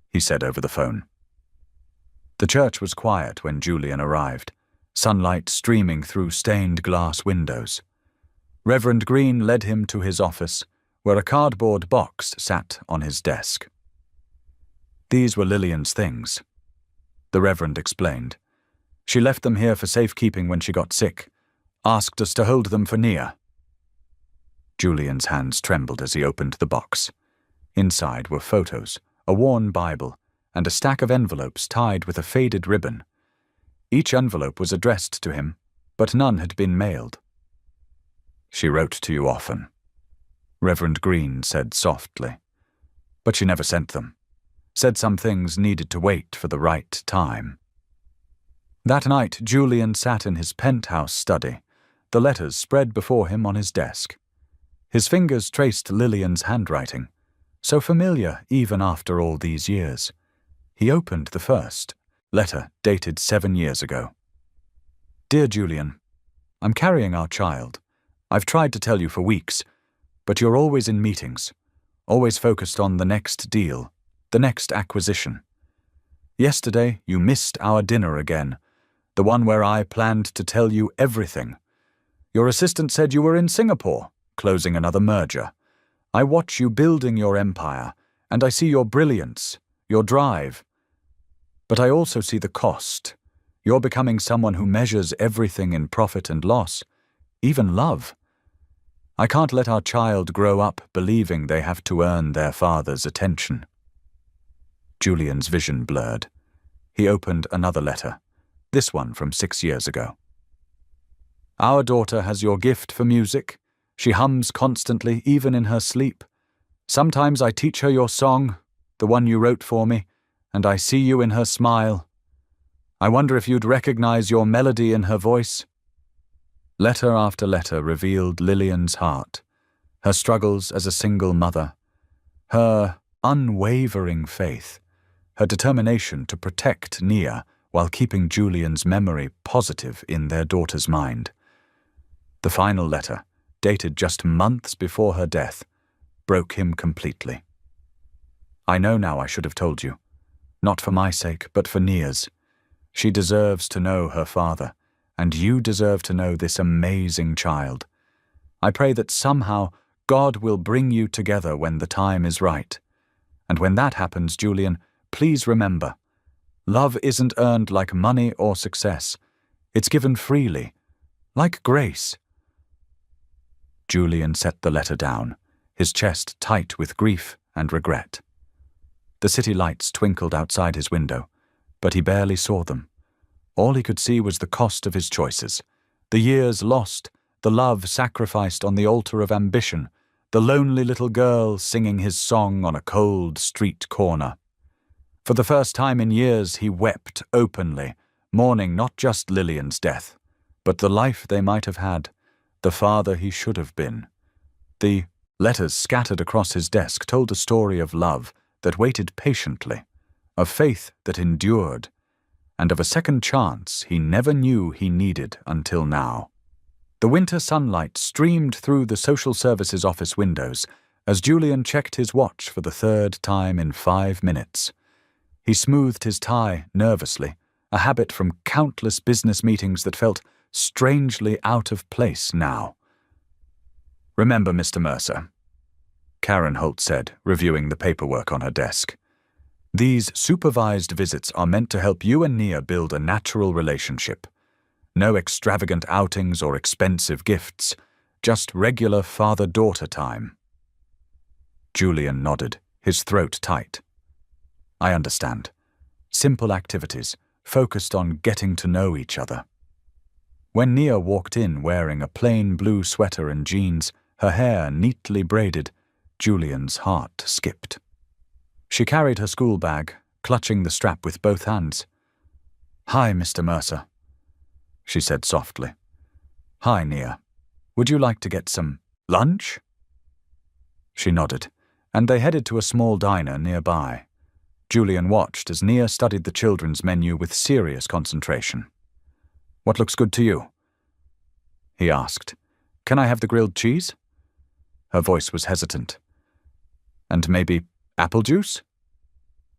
he said over the phone. The church was quiet when Julian arrived, sunlight streaming through stained glass windows. Reverend Green led him to his office, where a cardboard box sat on his desk. "These were Lillian's things," the Reverend explained. "She left them here for safekeeping when she got sick, asked us to hold them for Nia." Julian's hands trembled as he opened the box. Inside were photos, a worn Bible, and a stack of envelopes tied with a faded ribbon. Each envelope was addressed to him, but none had been mailed. "She wrote to you often," Reverend Green said softly. "But she never sent them. Said some things needed to wait for the right time." That night, Julian sat in his penthouse study, the letters spread before him on his desk. His fingers traced Lillian's handwriting, so familiar even after all these years. He opened the first, letter dated 7 years ago. "Dear Julian, I'm carrying our child. I've tried to tell you for weeks, but you're always in meetings, always focused on the next deal, the next acquisition. Yesterday, you missed our dinner again, the one where I planned to tell you everything. Your assistant said you were in Singapore, closing another merger. I watch you building your empire, and I see your brilliance, your drive. But I also see the cost. You're becoming someone who measures everything in profit and loss, even love. I can't let our child grow up believing they have to earn their father's attention. Julian's vision blurred. He opened another letter, this one from 6 years ago. Our daughter has your gift for music. She hums constantly, even in her sleep. Sometimes I teach her your song, the one you wrote for me, and I see you in her smile. I wonder if you'd recognize your melody in her voice. Letter after letter revealed Lillian's heart, her struggles as a single mother, her unwavering faith, her determination to protect Nia while keeping Julian's memory positive in their daughter's mind. The final letter, dated just months before her death, broke him completely. I know now I should have told you, not for my sake, but for Nia's. She deserves to know her father, and you deserve to know this amazing child. I pray that somehow God will bring you together when the time is right. And when that happens, Julian, please remember, love isn't earned like money or success. It's given freely, like grace. Julian set the letter down, his chest tight with grief and regret. The city lights twinkled outside his window, but he barely saw them. All he could see was the cost of his choices, the years lost, the love sacrificed on the altar of ambition, the lonely little girl singing his song on a cold street corner. For the first time in years he wept openly, mourning not just Lillian's death, but the life they might have had, the father he should have been. The letters scattered across his desk told a story of love that waited patiently, of faith that endured, and of a second chance he never knew he needed until now. The winter sunlight streamed through the social services office windows as Julian checked his watch for the third time in 5 minutes. He smoothed his tie nervously, a habit from countless business meetings that felt strangely out of place now. "Remember, Mr. Mercer," Karen Holt said, reviewing the paperwork on her desk. "These supervised visits are meant to help you and Nia build a natural relationship. No extravagant outings or expensive gifts, just regular father-daughter time." Julian nodded, his throat tight. "I understand. Simple activities, focused on getting to know each other." When Nia walked in wearing a plain blue sweater and jeans, her hair neatly braided, Julian's heart skipped. She carried her school bag, clutching the strap with both hands. "Hi, Mr. Mercer," she said softly. "Hi, Nia. Would you like to get some lunch?" She nodded, and they headed to a small diner nearby. Julian watched as Nia studied the children's menu with serious concentration. "What looks good to you?" he asked. "Can I have the grilled cheese?" Her voice was hesitant. "And maybe apple juice?"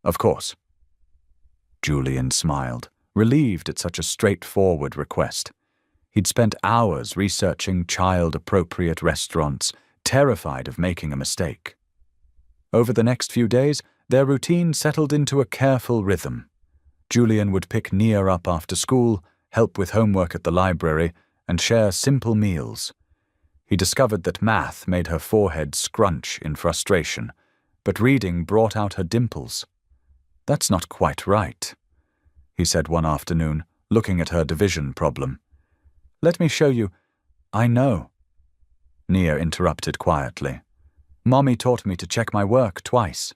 "Of course." Julian smiled, relieved at such a straightforward request. He'd spent hours researching child-appropriate restaurants, terrified of making a mistake. Over the next few days, their routine settled into a careful rhythm. Julian would pick Nia up after school, help with homework at the library, and share simple meals. He discovered that math made her forehead scrunch in frustration, but reading brought out her dimples. "That's not quite right," he said one afternoon, looking at her division problem. "Let me show you." "I know," Nia interrupted quietly. "Mommy taught me to check my work twice."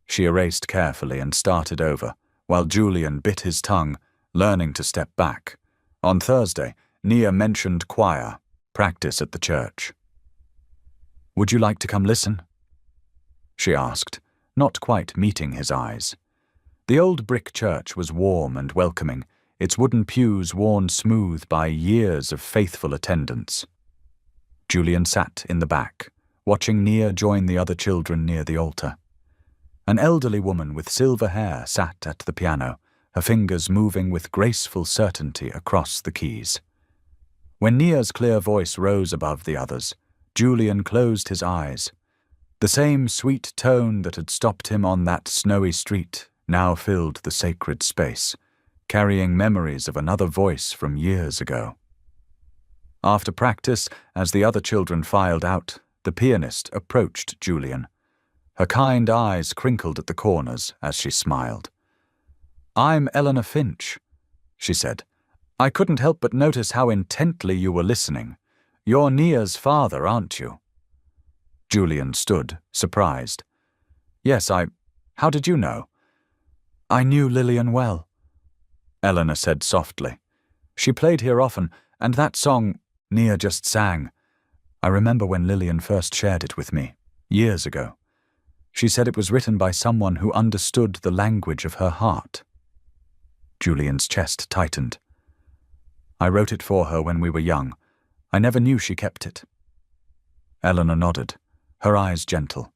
She erased carefully and started over, while Julian bit his tongue, learning to step back. On Thursday, Nia mentioned choir, practice at the church. "Would you like to come listen?" she asked, not quite meeting his eyes. The old brick church was warm and welcoming, its wooden pews worn smooth by years of faithful attendance. Julian sat in the back, watching Nia join the other children near the altar. An elderly woman with silver hair sat at the piano, her fingers moving with graceful certainty across the keys. When Nia's clear voice rose above the others, Julian closed his eyes. The same sweet tone that had stopped him on that snowy street now filled the sacred space, carrying memories of another voice from years ago. After practice, as the other children filed out, the pianist approached Julian. Her kind eyes crinkled at the corners as she smiled. "I'm Eleanor Finch," she said. "I couldn't help but notice how intently you were listening. You're Nia's father, aren't you?" Julian stood, surprised. "Yes, How did you know?" "I knew Lillian well," Eleanor said softly. "She played here often, and that song Nia just sang. I remember when Lillian first shared it with me, years ago. She said it was written by someone who understood the language of her heart." Julian's chest tightened. "I wrote it for her when we were young. I never knew she kept it." Eleanor nodded, her eyes gentle.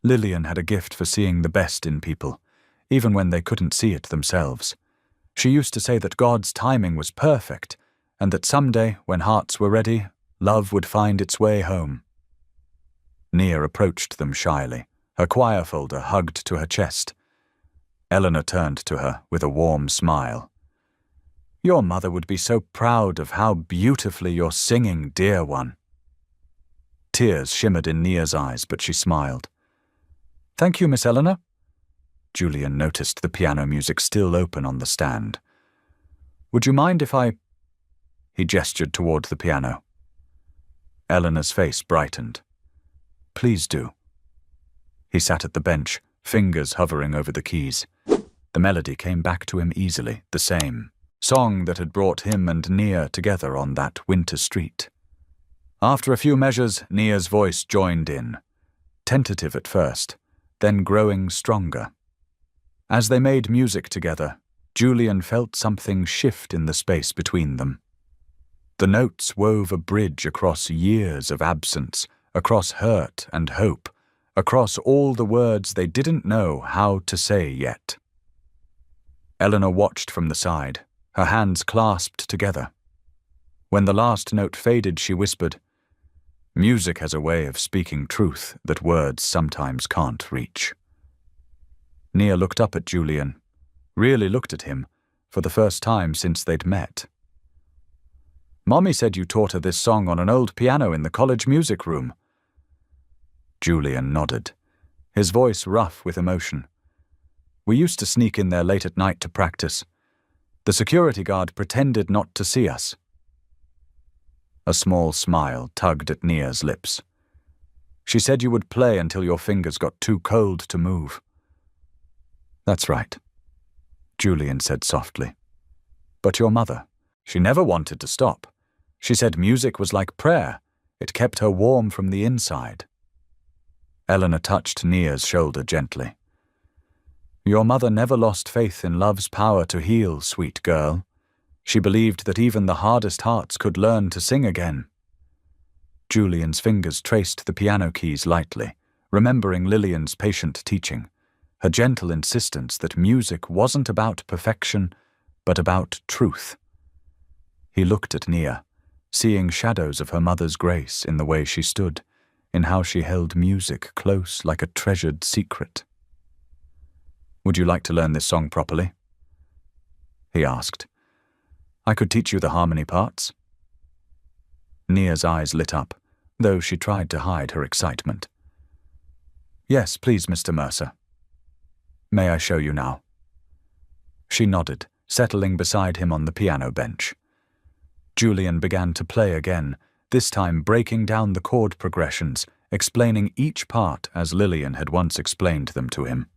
Lillian had a gift for seeing the best in people, even when they couldn't see it themselves. She used to say that God's timing was perfect, and that someday, when hearts were ready, love would find its way home. Nia approached them shyly, her choir folder hugged to her chest. Eleanor turned to her with a warm smile. "Your mother would be so proud of how beautifully you're singing, dear one." Tears shimmered in Nia's eyes, but she smiled. "Thank you, Miss Eleanor." Julian noticed the piano music still open on the stand. "Would you mind if I—" He gestured toward the piano. Eleanor's face brightened. "Please do." He sat at the bench, fingers hovering over the keys. The melody came back to him easily, the same song that had brought him and Nia together on that winter street. After a few measures, Nia's voice joined in, tentative at first, then growing stronger. As they made music together, Julian felt something shift in the space between them. The notes wove a bridge across years of absence, across hurt and hope, across all the words they didn't know how to say yet. Eleanor watched from the side, her hands clasped together. When the last note faded, she whispered, "Music has a way of speaking truth that words sometimes can't reach." Nia looked up at Julian, really looked at him, for the first time since they'd met. "Mommy said you taught her this song on an old piano in the college music room." Julian nodded, his voice rough with emotion. "We used to sneak in there late at night to practice. The security guard pretended not to see us." A small smile tugged at Nia's lips. "She said you would play until your fingers got too cold to move." "That's right," Julian said softly. "But your mother, she never wanted to stop. She said music was like prayer. It kept her warm from the inside." Eleanor touched Nia's shoulder gently. "Your mother never lost faith in love's power to heal, sweet girl. She believed that even the hardest hearts could learn to sing again." Julian's fingers traced the piano keys lightly, remembering Lillian's patient teaching, her gentle insistence that music wasn't about perfection, but about truth. He looked at Nia, seeing shadows of her mother's grace in the way she stood, in how she held music close like a treasured secret. "Would you like to learn this song properly?" he asked. "I could teach you the harmony parts." Nia's eyes lit up, though she tried to hide her excitement. "Yes, please, Mr. Mercer. May I show you now?" She nodded, settling beside him on the piano bench. Julian began to play again, this time breaking down the chord progressions, explaining each part as Lillian had once explained them to him.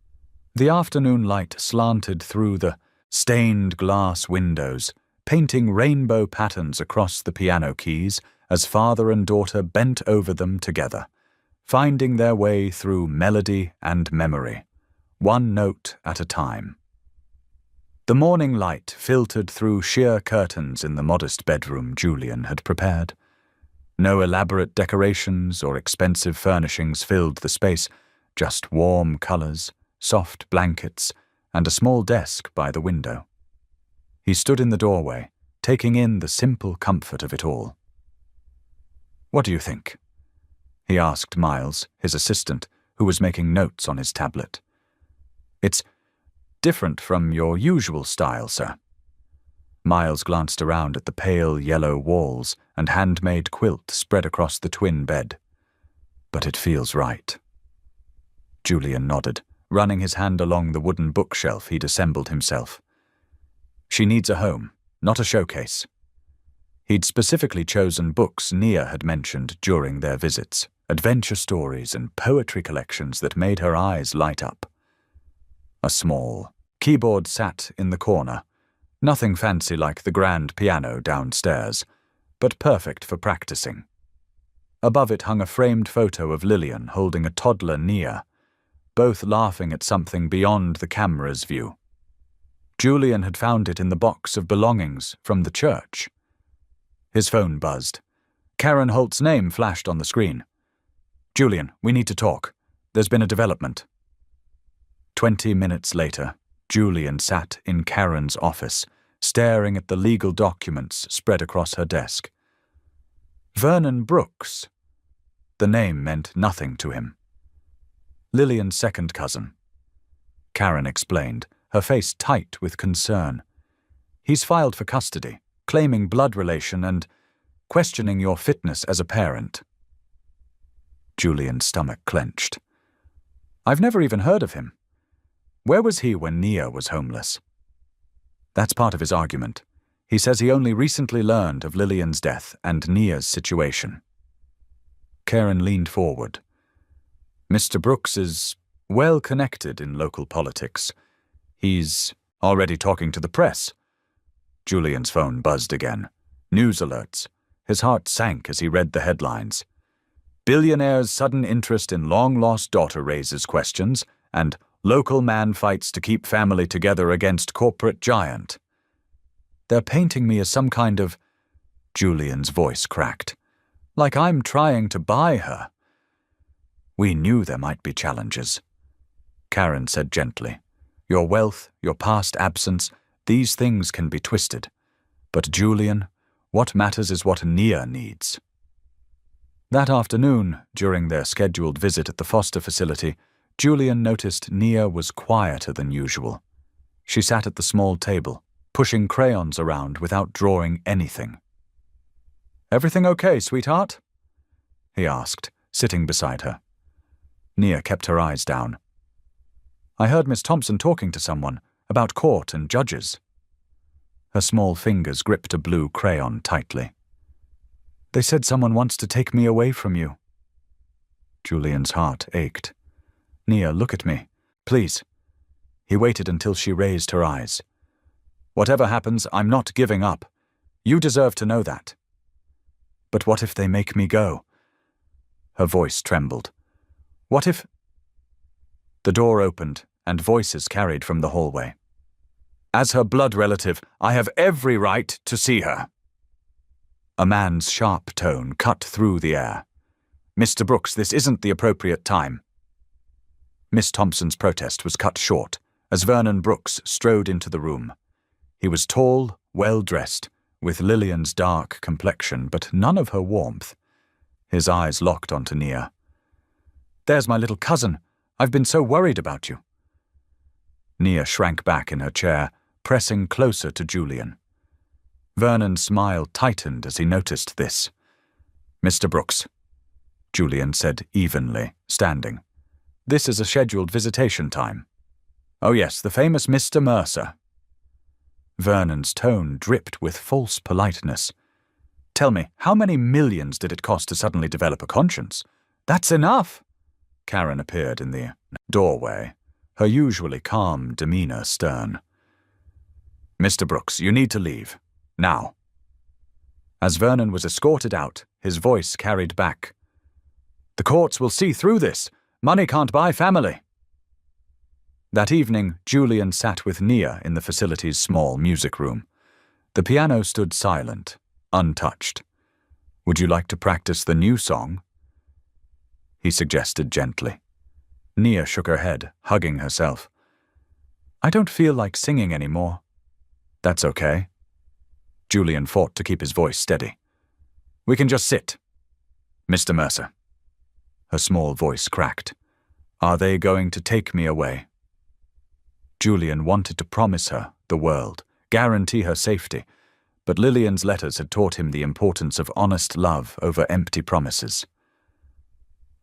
The afternoon light slanted through the stained glass windows, painting rainbow patterns across the piano keys as father and daughter bent over them together, finding their way through melody and memory, one note at a time. The morning light filtered through sheer curtains in the modest bedroom Julian had prepared. No elaborate decorations or expensive furnishings filled the space, just warm colors, soft blankets, and a small desk by the window. He stood in the doorway, taking in the simple comfort of it all. "What do you think?" he asked Miles, his assistant, who was making notes on his tablet. "It's different from your usual style, sir." Miles glanced around at the pale yellow walls and handmade quilt spread across the twin bed. "But it feels right." Julian nodded, running his hand along the wooden bookshelf he'd assembled himself. "She needs a home, not a showcase." He'd specifically chosen books Nia had mentioned during their visits, adventure stories and poetry collections that made her eyes light up. A small keyboard sat in the corner, nothing fancy like the grand piano downstairs, but perfect for practicing. Above it hung a framed photo of Lillian holding a toddler Nia, both laughing at something beyond the camera's view. Julian had found it in the box of belongings from the church. His phone buzzed. Karen Holt's name flashed on the screen. "Julian, we need to talk. There's been a development." 20 minutes later, Julian sat in Karen's office, staring at the legal documents spread across her desk. Vernon Brooks. The name meant nothing to him. Lillian's second cousin. Karen explained, her face tight with concern. "He's filed for custody, claiming blood relation and questioning your fitness as a parent." Julian's stomach clenched. "I've never even heard of him. Where was he when Nia was homeless?" "That's part of his argument. He says he only recently learned of Lillian's death and Nia's situation." Karen leaned forward. "Mr. Brooks is well connected in local politics. He's already talking to the press." Julian's phone buzzed again. News alerts. His heart sank as he read the headlines. "Billionaire's sudden interest in long-lost daughter raises questions," and "Local man fights to keep family together against corporate giant." "They're painting me as some kind of—" Julian's voice cracked. "Like I'm trying to buy her." "We knew there might be challenges," Karen said gently. "Your wealth, your past absence, these things can be twisted. But Julian, what matters is what Nia needs." That afternoon, during their scheduled visit at the foster facility, Julian noticed Nia was quieter than usual. She sat at the small table, pushing crayons around without drawing anything. "Everything okay, sweetheart?" he asked, sitting beside her. Nia kept her eyes down. "I heard Miss Thompson talking to someone about court and judges." Her small fingers gripped a blue crayon tightly. "They said someone wants to take me away from you." Julian's heart ached. "Nia, look at me. Please." He waited until she raised her eyes. "Whatever happens, I'm not giving up. You deserve to know that." "But what if they make me go?" Her voice trembled. "What if—" The door opened, and voices carried from the hallway. "As her blood relative, I have every right to see her." A man's sharp tone cut through the air. "Mr. Brooks, this isn't the appropriate time." Miss Thompson's protest was cut short as Vernon Brooks strode into the room. He was tall, well-dressed, with Lillian's dark complexion, but none of her warmth. His eyes locked onto Nia. "There's my little cousin. I've been so worried about you." Nia shrank back in her chair, pressing closer to Julian. Vernon's smile tightened as he noticed this. "Mr. Brooks," Julian said evenly, standing. "This is a scheduled visitation time." "Oh yes, the famous Mr. Mercer." Vernon's tone dripped with false politeness. "Tell me, how many millions did it cost to suddenly develop a conscience?" "That's enough!" Karen appeared in the doorway, her usually calm demeanor stern. "Mr. Brooks, you need to leave. Now." As Vernon was escorted out, his voice carried back. "The courts will see through this. Money can't buy family." That evening, Julian sat with Nia in the facility's small music room. The piano stood silent, untouched. Would you like to practice the new song? He suggested gently. Nia shook her head, hugging herself. I don't feel like singing anymore. That's okay. Julian fought to keep his voice steady. We can just sit. Mr. Mercer. Her small voice cracked. Are they going to take me away? Julian wanted to promise her the world, guarantee her safety, but Lillian's letters had taught him the importance of honest love over empty promises.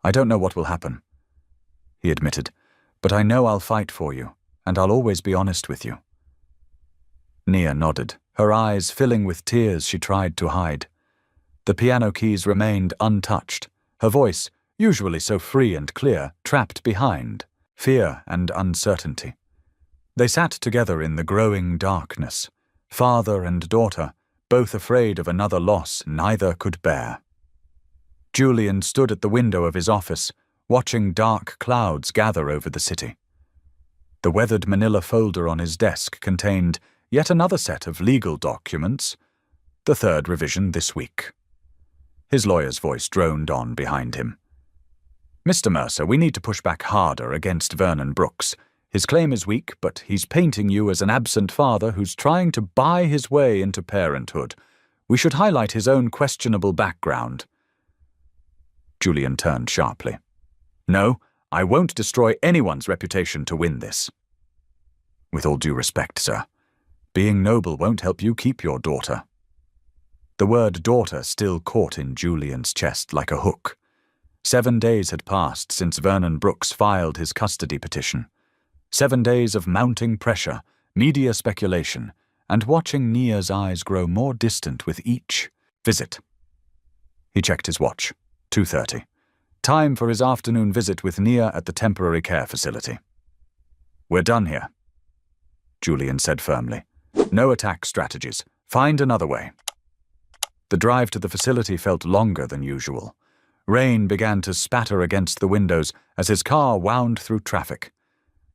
I don't know what will happen, he admitted, but I know I'll fight for you, and I'll always be honest with you. Nia nodded, her eyes filling with tears she tried to hide. The piano keys remained untouched, her voice, usually so free and clear, trapped behind fear and uncertainty. They sat together in the growing darkness, father and daughter, both afraid of another loss neither could bear. Julian stood at the window of his office, watching dark clouds gather over the city. The weathered manila folder on his desk contained yet another set of legal documents, the third revision this week. His lawyer's voice droned on behind him. Mr. Mercer, we need to push back harder against Vernon Brooks. His claim is weak, but he's painting you as an absent father who's trying to buy his way into parenthood. We should highlight his own questionable background. Julian turned sharply. No, I won't destroy anyone's reputation to win this. With all due respect, sir, being noble won't help you keep your daughter. The word daughter still caught in Julian's chest like a hook. 7 days had passed since Vernon Brooks filed his custody petition. 7 days of mounting pressure, media speculation, and watching Nia's eyes grow more distant with each visit. He checked his watch. 2:30. Time for his afternoon visit with Nia at the temporary care facility. We're done here, Julian said firmly. No attack strategies. Find another way. The drive to the facility felt longer than usual. Rain began to spatter against the windows as his car wound through traffic.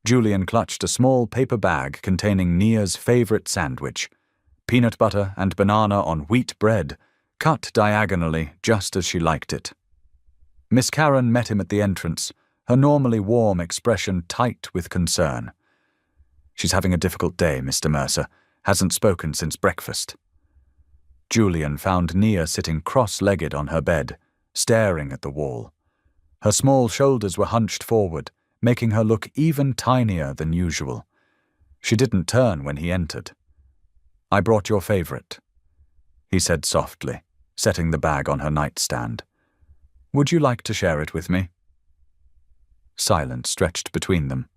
Julian clutched a small paper bag containing Nia's favorite sandwich, peanut butter and banana on wheat bread, cut diagonally just as she liked it. Miss Karen met him at the entrance, her normally warm expression tight with concern. She's having a difficult day, Mr. Mercer. Hasn't spoken since breakfast. Julian found Nia sitting cross-legged on her bed, staring at the wall. Her small shoulders were hunched forward, making her look even tinier than usual. She didn't turn when he entered. I brought your favorite, he said softly, setting the bag on her nightstand. Would you like to share it with me? Silence stretched between them.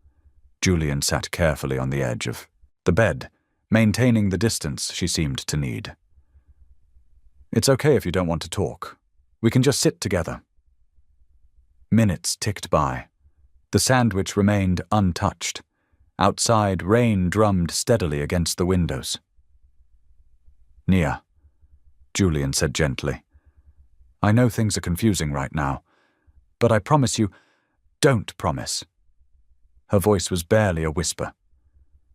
Julian sat carefully on the edge of the bed, maintaining the distance she seemed to need. It's okay if you don't want to talk. We can just sit together. Minutes ticked by. The sandwich remained untouched. Outside, rain drummed steadily against the windows. Nia, Julian said gently. I know things are confusing right now, but I promise you, don't promise. Her voice was barely a whisper.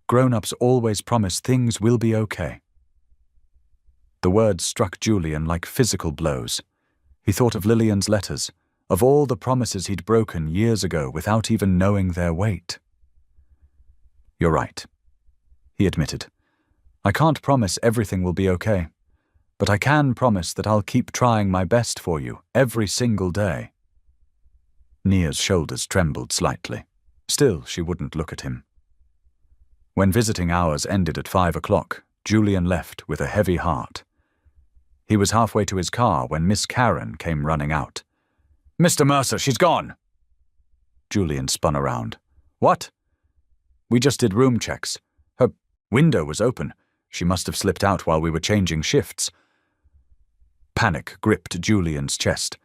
Grown-ups always promise things will be okay. The words struck Julian like physical blows. He thought of Lillian's letters, of all the promises he'd broken years ago without even knowing their weight. You're right, he admitted. I can't promise everything will be okay, but I can promise that I'll keep trying my best for you every single day. Nia's shoulders trembled slightly. Still, she wouldn't look at him. When visiting hours ended at 5 o'clock, Julian left with a heavy heart. He was halfway to his car when Miss Karen came running out. Mr. Mercer, she's gone! Julian spun around. What? We just did room checks. Her window was open. She must have slipped out while we were changing shifts. Panic gripped Julian's chest.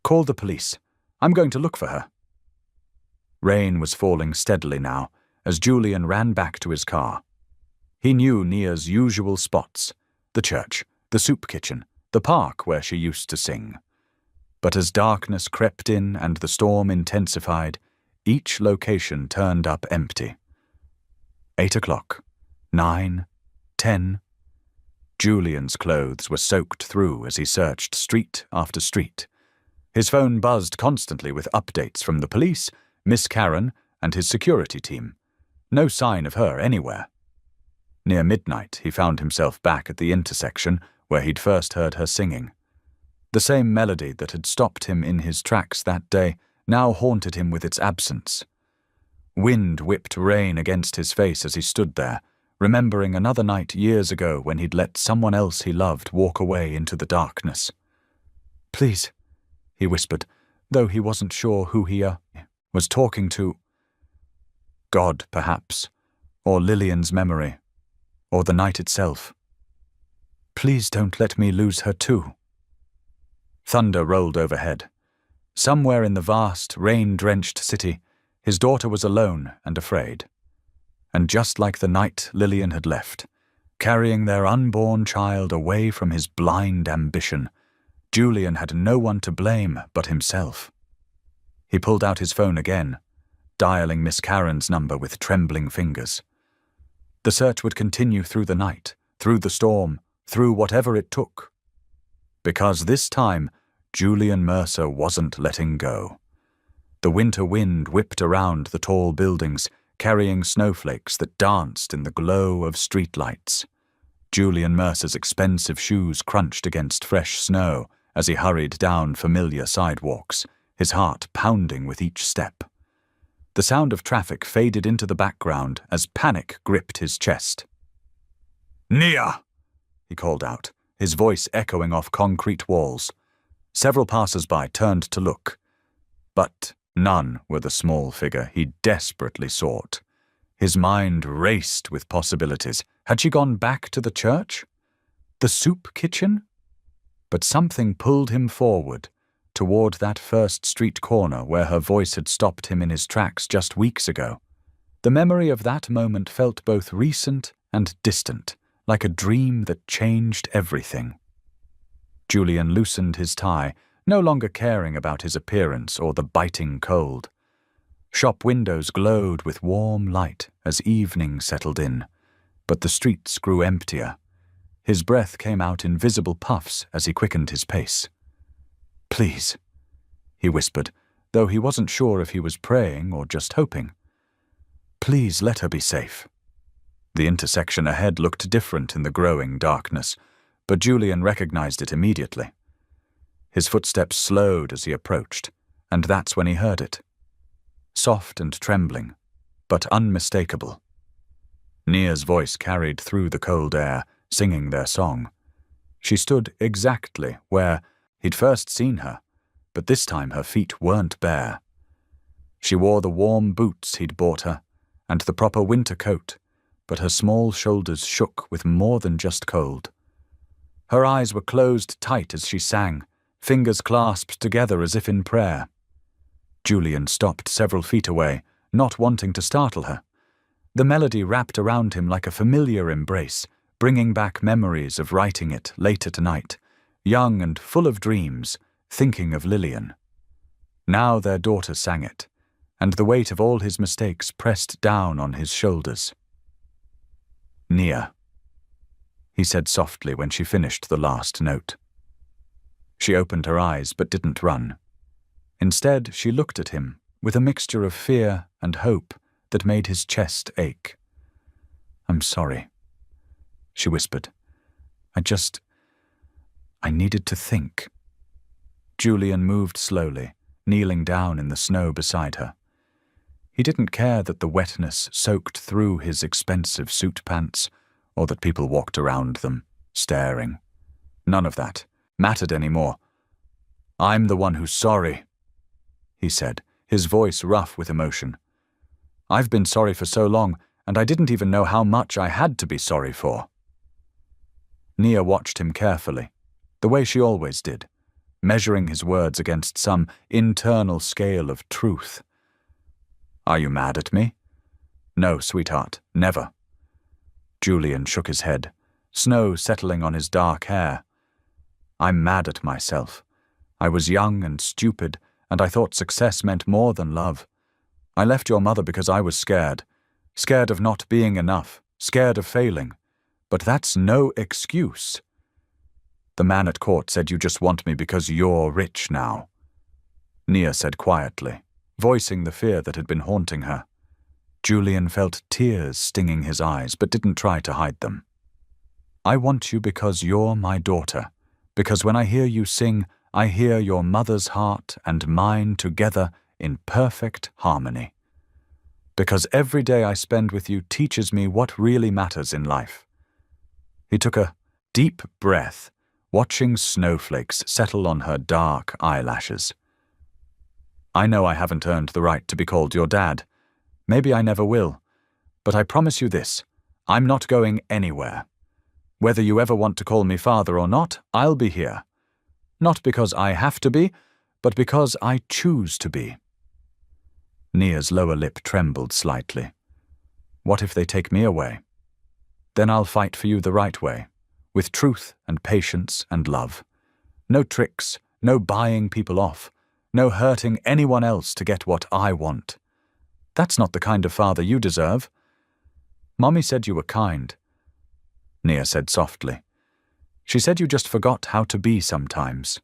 Call the police. I'm going to look for her. Rain was falling steadily now as Julian ran back to his car. He knew Nia's usual spots, the church, the soup kitchen, the park where she used to sing. But as darkness crept in and the storm intensified, each location turned up empty. 8 o'clock, 9, 10. Julian's clothes were soaked through as he searched street after street. His phone buzzed constantly with updates from the police, Miss Karen, and his security team. No sign of her anywhere. Near midnight, he found himself back at the intersection where he'd first heard her singing. The same melody that had stopped him in his tracks that day now haunted him with its absence. Wind whipped rain against his face as he stood there, remembering another night years ago when he'd let someone else he loved walk away into the darkness. "Please," he whispered, though he wasn't sure who he was talking to. God, perhaps, or Lillian's memory, or the night itself. "Please don't let me lose her too." Thunder rolled overhead. Somewhere in the vast, rain-drenched city, his daughter was alone and afraid. And just like the night Lillian had left, carrying their unborn child away from his blind ambition, Julian had no one to blame but himself. He pulled out his phone again, dialing Miss Karen's number with trembling fingers. The search would continue through the night, through the storm, through whatever it took. Because this time, Julian Mercer wasn't letting go. The winter wind whipped around the tall buildings, carrying snowflakes that danced in the glow of streetlights. Julian Mercer's expensive shoes crunched against fresh snow as he hurried down familiar sidewalks, his heart pounding with each step. The sound of traffic faded into the background as panic gripped his chest. "Nia!" he called out, his voice echoing off concrete walls. Several passers-by turned to look, but none were the small figure he desperately sought. His mind raced with possibilities. Had she gone back to the church? The soup kitchen? But something pulled him forward, toward that first street corner where her voice had stopped him in his tracks just weeks ago. The memory of that moment felt both recent and distant, like a dream that changed everything. Julian loosened his tie, no longer caring about his appearance or the biting cold. Shop windows glowed with warm light as evening settled in, but the streets grew emptier. His breath came out in visible puffs as he quickened his pace. "Please," he whispered, though he wasn't sure if he was praying or just hoping. "Please let her be safe." The intersection ahead looked different in the growing darkness, but Julian recognized it immediately. His footsteps slowed as he approached, and that's when he heard it. Soft and trembling, but unmistakable. Nia's voice carried through the cold air, singing their song. She stood exactly where he'd first seen her, but this time her feet weren't bare. She wore the warm boots he'd bought her, and the proper winter coat, but her small shoulders shook with more than just cold. Her eyes were closed tight as she sang, fingers clasped together as if in prayer. Julian stopped several feet away, not wanting to startle her. The melody wrapped around him like a familiar embrace, bringing back memories of writing it later tonight, young and full of dreams, thinking of Lillian. Now their daughter sang it, and the weight of all his mistakes pressed down on his shoulders. "Nia," he said softly when she finished the last note. She opened her eyes but didn't run. Instead, she looked at him with a mixture of fear and hope that made his chest ache. "I'm sorry," she whispered. I needed to think." Julian moved slowly, kneeling down in the snow beside her. He didn't care that the wetness soaked through his expensive suit pants, or that people walked around them, staring. None of that mattered anymore. "I'm the one who's sorry," he said, his voice rough with emotion. "I've been sorry for so long, and I didn't even know how much I had to be sorry for." Nia watched him carefully, the way she always did, measuring his words against some internal scale of truth. "Are you mad at me?" "No, sweetheart, never." Julian shook his head, snow settling on his dark hair. "I'm mad at myself. I was young and stupid, and I thought success meant more than love. I left your mother because I was scared of not being enough, scared of failing. But that's no excuse. The man at court said you just want me because you're rich now, Nia said quietly, voicing the fear that had been haunting her. Julian felt tears stinging his eyes, but didn't try to hide them. I want you because you're my daughter, because when I hear you sing, I hear your mother's heart and mine together in perfect harmony. Because every day I spend with you teaches me what really matters in life. He took a deep breath, watching snowflakes settle on her dark eyelashes. I know I haven't earned the right to be called your dad. Maybe I never will. But I promise you this, I'm not going anywhere. Whether you ever want to call me father or not, I'll be here. Not because I have to be, but because I choose to be. Nia's lower lip trembled slightly. What if they take me away? Then I'll fight for you the right way, with truth and patience and love. No tricks, no buying people off, no hurting anyone else to get what I want. That's not the kind of father you deserve. Mommy said you were kind, Nia said softly. She said you just forgot how to be sometimes.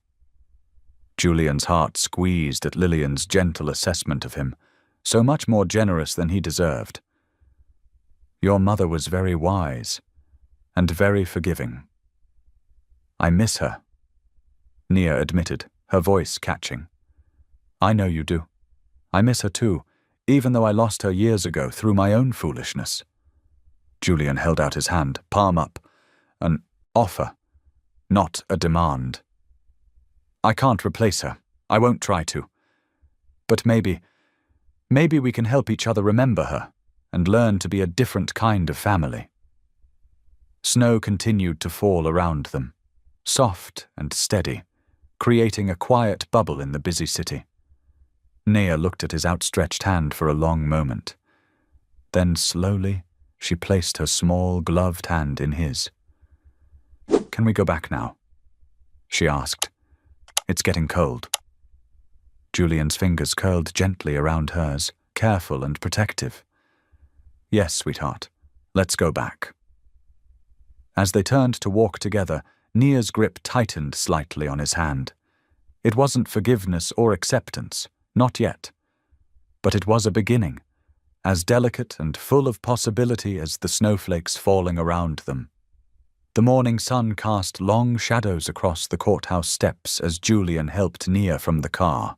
Julian's heart squeezed at Lillian's gentle assessment of him, so much more generous than he deserved. Your mother was very wise and very forgiving. I miss her, Nia admitted, her voice catching. I know you do. I miss her too, even though I lost her years ago through my own foolishness. Julian held out his hand, palm up, an offer, not a demand. I can't replace her. I won't try to. But maybe we can help each other remember her and learn to be a different kind of family. Snow continued to fall around them, soft and steady, creating a quiet bubble in the busy city. Nia looked at his outstretched hand for a long moment. Then slowly, she placed her small gloved hand in his. Can we go back now? She asked. It's getting cold. Julian's fingers curled gently around hers, careful and protective. Yes, sweetheart. Let's go back. As they turned to walk together, Nia's grip tightened slightly on his hand. It wasn't forgiveness or acceptance, not yet. But it was a beginning, as delicate and full of possibility as the snowflakes falling around them. The morning sun cast long shadows across the courthouse steps as Julian helped Nia from the car.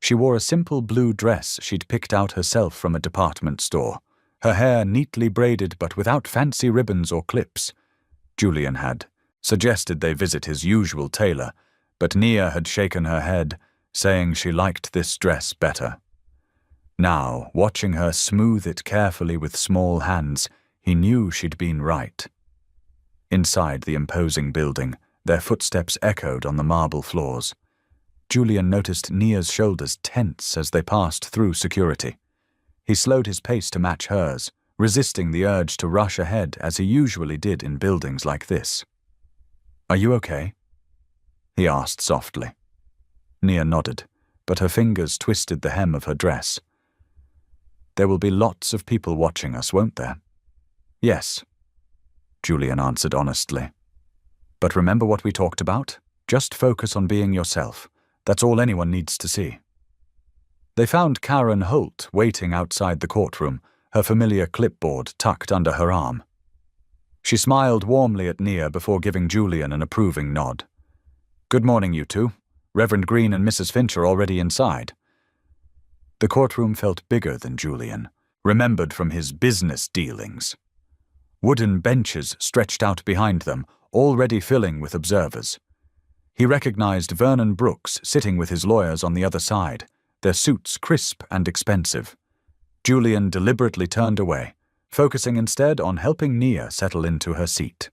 She wore a simple blue dress she'd picked out herself from a department store, her hair neatly braided but without fancy ribbons or clips. Julian had suggested they visit his usual tailor, but Nia had shaken her head, saying she liked this dress better. Now, watching her smooth it carefully with small hands, he knew she'd been right. Inside the imposing building, their footsteps echoed on the marble floors. Julian noticed Nia's shoulders tense as they passed through security. He slowed his pace to match hers, resisting the urge to rush ahead as he usually did in buildings like this. Are you okay? He asked softly. Nia nodded, but her fingers twisted the hem of her dress. There will be lots of people watching us, won't there? Yes, Julian answered honestly. But remember what we talked about? Just focus on being yourself. That's all anyone needs to see. They found Karen Holt waiting outside the courtroom, her familiar clipboard tucked under her arm. She smiled warmly at Nia before giving Julian an approving nod. Good morning, you two. Reverend Green and Mrs. Finch are already inside. The courtroom felt bigger than Julian, remembered from his business dealings. Wooden benches stretched out behind them, already filling with observers. He recognized Vernon Brooks sitting with his lawyers on the other side, their suits crisp and expensive. Julian deliberately turned away, focusing instead on helping Nia settle into her seat.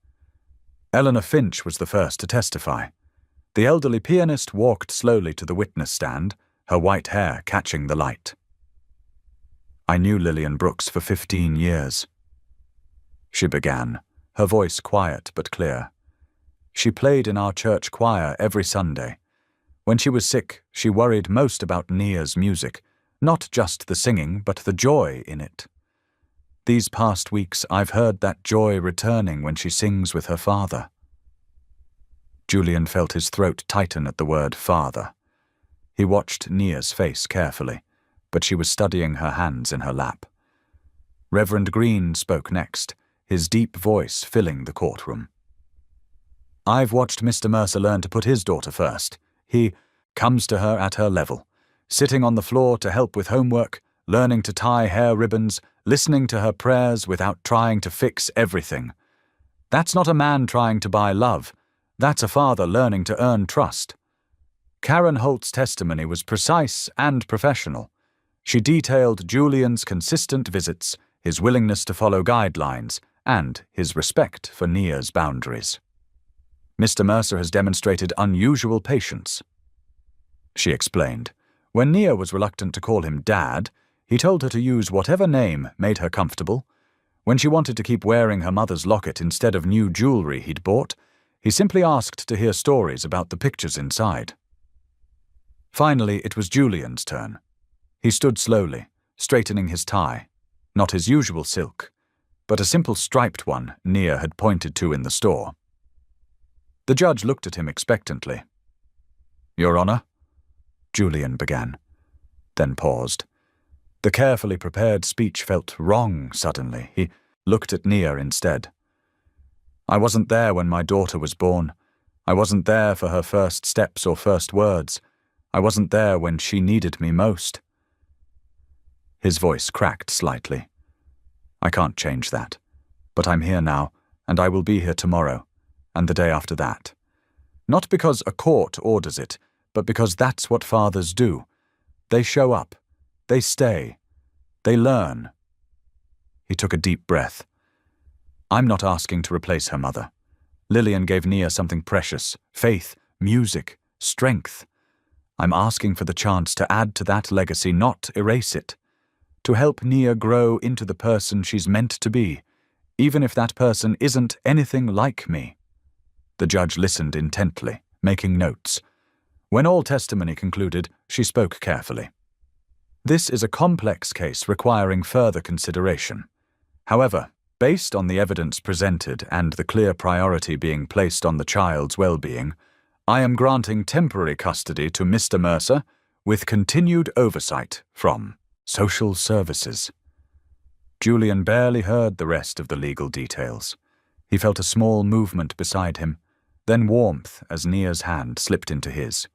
Eleanor Finch was the first to testify. The elderly pianist walked slowly to the witness stand, her white hair catching the light. I knew Lillian Brooks for 15 years. She began, her voice quiet but clear. She played in our church choir every Sunday. When she was sick, she worried most about Nia's music, not just the singing, but the joy in it. These past weeks I've heard that joy returning when she sings with her father." Julian felt his throat tighten at the word father. He watched Nia's face carefully, but she was studying her hands in her lap. Reverend Green spoke next, his deep voice filling the courtroom. "I've watched Mr. Mercer learn to put his daughter first. He comes to her at her level, sitting on the floor to help with homework, learning to tie hair ribbons, listening to her prayers without trying to fix everything. That's not a man trying to buy love. That's a father learning to earn trust." Karen Holt's testimony was precise and professional. She detailed Julian's consistent visits, his willingness to follow guidelines, and his respect for Nia's boundaries. "Mr. Mercer has demonstrated unusual patience," she explained. When Nia was reluctant to call him Dad, he told her to use whatever name made her comfortable. When she wanted to keep wearing her mother's locket instead of new jewelry he'd bought, he simply asked to hear stories about the pictures inside. Finally, it was Julian's turn. He stood slowly, straightening his tie, not his usual silk, but a simple striped one Nia had pointed to in the store. The judge looked at him expectantly. "Your Honor," Julian began, then paused. The carefully prepared speech felt wrong suddenly. He looked at Nia instead. "I wasn't there when my daughter was born. I wasn't there for her first steps or first words. I wasn't there when she needed me most." His voice cracked slightly. "I can't change that. But I'm here now, and I will be here tomorrow, and the day after that. Not because a court orders it, but because that's what fathers do. They show up. They stay. They learn." He took a deep breath. "I'm not asking to replace her mother. Lillian gave Nia something precious: faith, music, strength. I'm asking for the chance to add to that legacy, not erase it. To help Nia grow into the person she's meant to be, even if that person isn't anything like me." The judge listened intently, making notes. When all testimony concluded, she spoke carefully. "This is a complex case requiring further consideration. However, based on the evidence presented and the clear priority being placed on the child's well-being, I am granting temporary custody to Mr. Mercer with continued oversight from Social Services." Julian barely heard the rest of the legal details. He felt a small movement beside him, then warmth as Nia's hand slipped into his.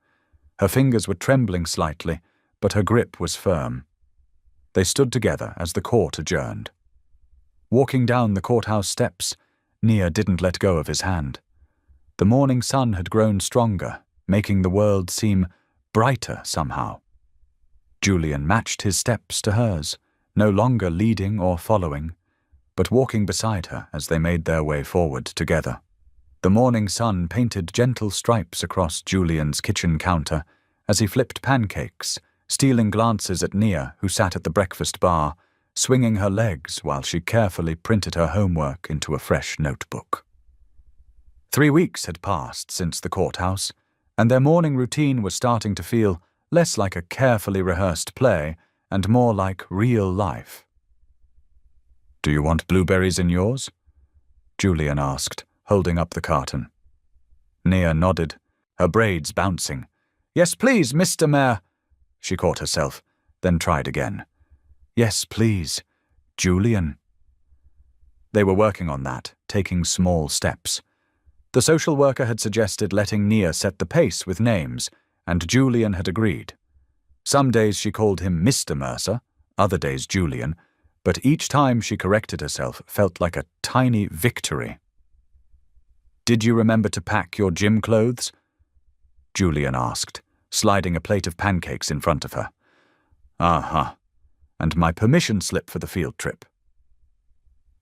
Her fingers were trembling slightly, but her grip was firm. They stood together as the court adjourned. Walking down the courthouse steps, Nia didn't let go of his hand. The morning sun had grown stronger, making the world seem brighter somehow. Julian matched his steps to hers, no longer leading or following, but walking beside her as they made their way forward together. The morning sun painted gentle stripes across Julian's kitchen counter as he flipped pancakes, stealing glances at Nia, who sat at the breakfast bar, swinging her legs while she carefully printed her homework into a fresh notebook. 3 weeks had passed since the courthouse, and their morning routine was starting to feel less like a carefully rehearsed play and more like real life. "Do you want blueberries in yours?" Julian asked, holding up the carton. Nia nodded, her braids bouncing. "Yes, please, Mr. Mayor." She caught herself, then tried again. "Yes, please, Julian." They were working on that, taking small steps. The social worker had suggested letting Nia set the pace with names, and Julian had agreed. Some days she called him Mr. Mercer, other days Julian, but each time she corrected herself felt like a tiny victory. "Did you remember to pack your gym clothes?" Julian asked, sliding a plate of pancakes in front of her. "Uh-huh. And my permission slip for the field trip."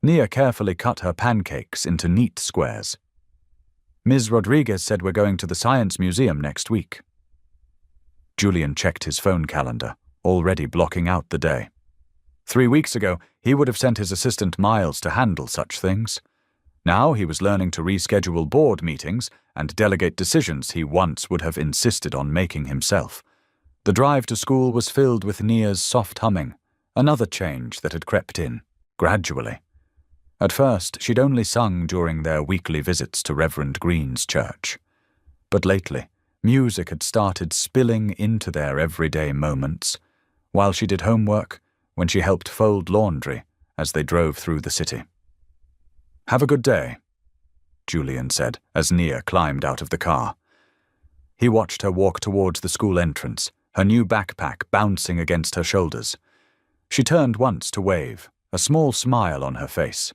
Nia carefully cut her pancakes into neat squares. "Ms. Rodriguez said we're going to the Science Museum next week." Julian checked his phone calendar, already blocking out the day. 3 weeks ago, he would have sent his assistant Miles to handle such things. Now he was learning to reschedule board meetings and delegate decisions he once would have insisted on making himself. The drive to school was filled with Nia's soft humming, another change that had crept in. gradually. At first, she'd only sung during their weekly visits to Reverend Green's church. But lately, music had started spilling into their everyday moments, while she did homework, when she helped fold laundry as they drove through the city. "Have a good day," Julian said as Nia climbed out of the car. He watched her walk towards the school entrance, her new backpack bouncing against her shoulders. She turned once to wave, a small smile on her face.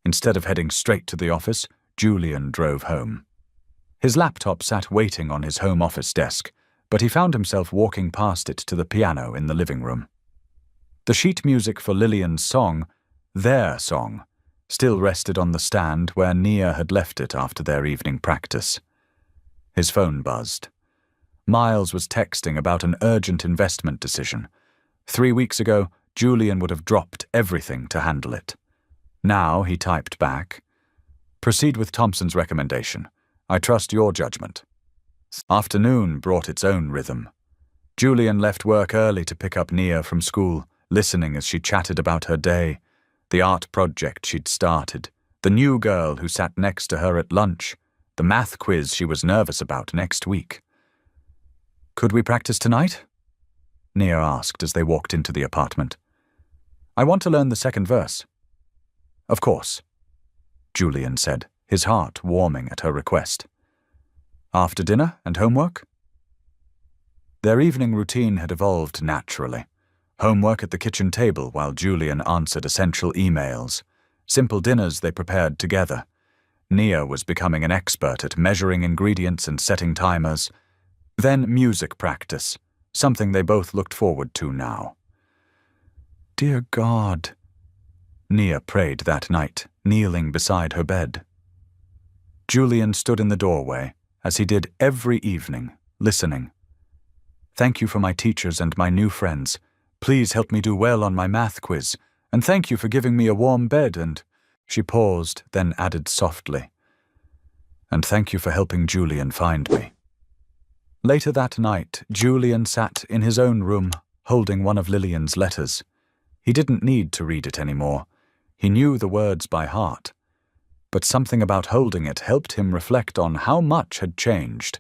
Instead of heading straight to the office, Julian drove home. His laptop sat waiting on his home office desk, but he found himself walking past it to the piano in the living room. The sheet music for Lillian's song, their song, still rested on the stand where Nia had left it after their evening practice. His phone buzzed. Miles was texting about an urgent investment decision. 3 weeks ago, Julian would have dropped everything to handle it. Now he typed back, "Proceed with Thompson's recommendation. I trust your judgment." Afternoon brought its own rhythm. Julian left work early to pick up Nia from school, listening as she chatted about her day, the art project she'd started, the new girl who sat next to her at lunch, the math quiz she was nervous about next week. "Could we practice tonight?" Nia asked as they walked into the apartment. "I want to learn the second verse." "Of course," Julian said, his heart warming at her request. "After dinner and homework?" Their evening routine had evolved naturally. Homework at the kitchen table while Julian answered essential emails. Simple dinners they prepared together. Nia was becoming an expert at measuring ingredients and setting timers. Then music practice, something they both looked forward to now. "Dear God," Nia prayed that night, kneeling beside her bed. Julian stood in the doorway, as he did every evening, listening. "Thank you for my teachers and my new friends. Please help me do well on my math quiz, and thank you for giving me a warm bed and—" She paused, then added softly, "And thank you for helping Julian find me." Later that night, Julian sat in his own room, holding one of Lillian's letters. He didn't need to read it anymore. He knew the words by heart. But something about holding it helped him reflect on how much had changed.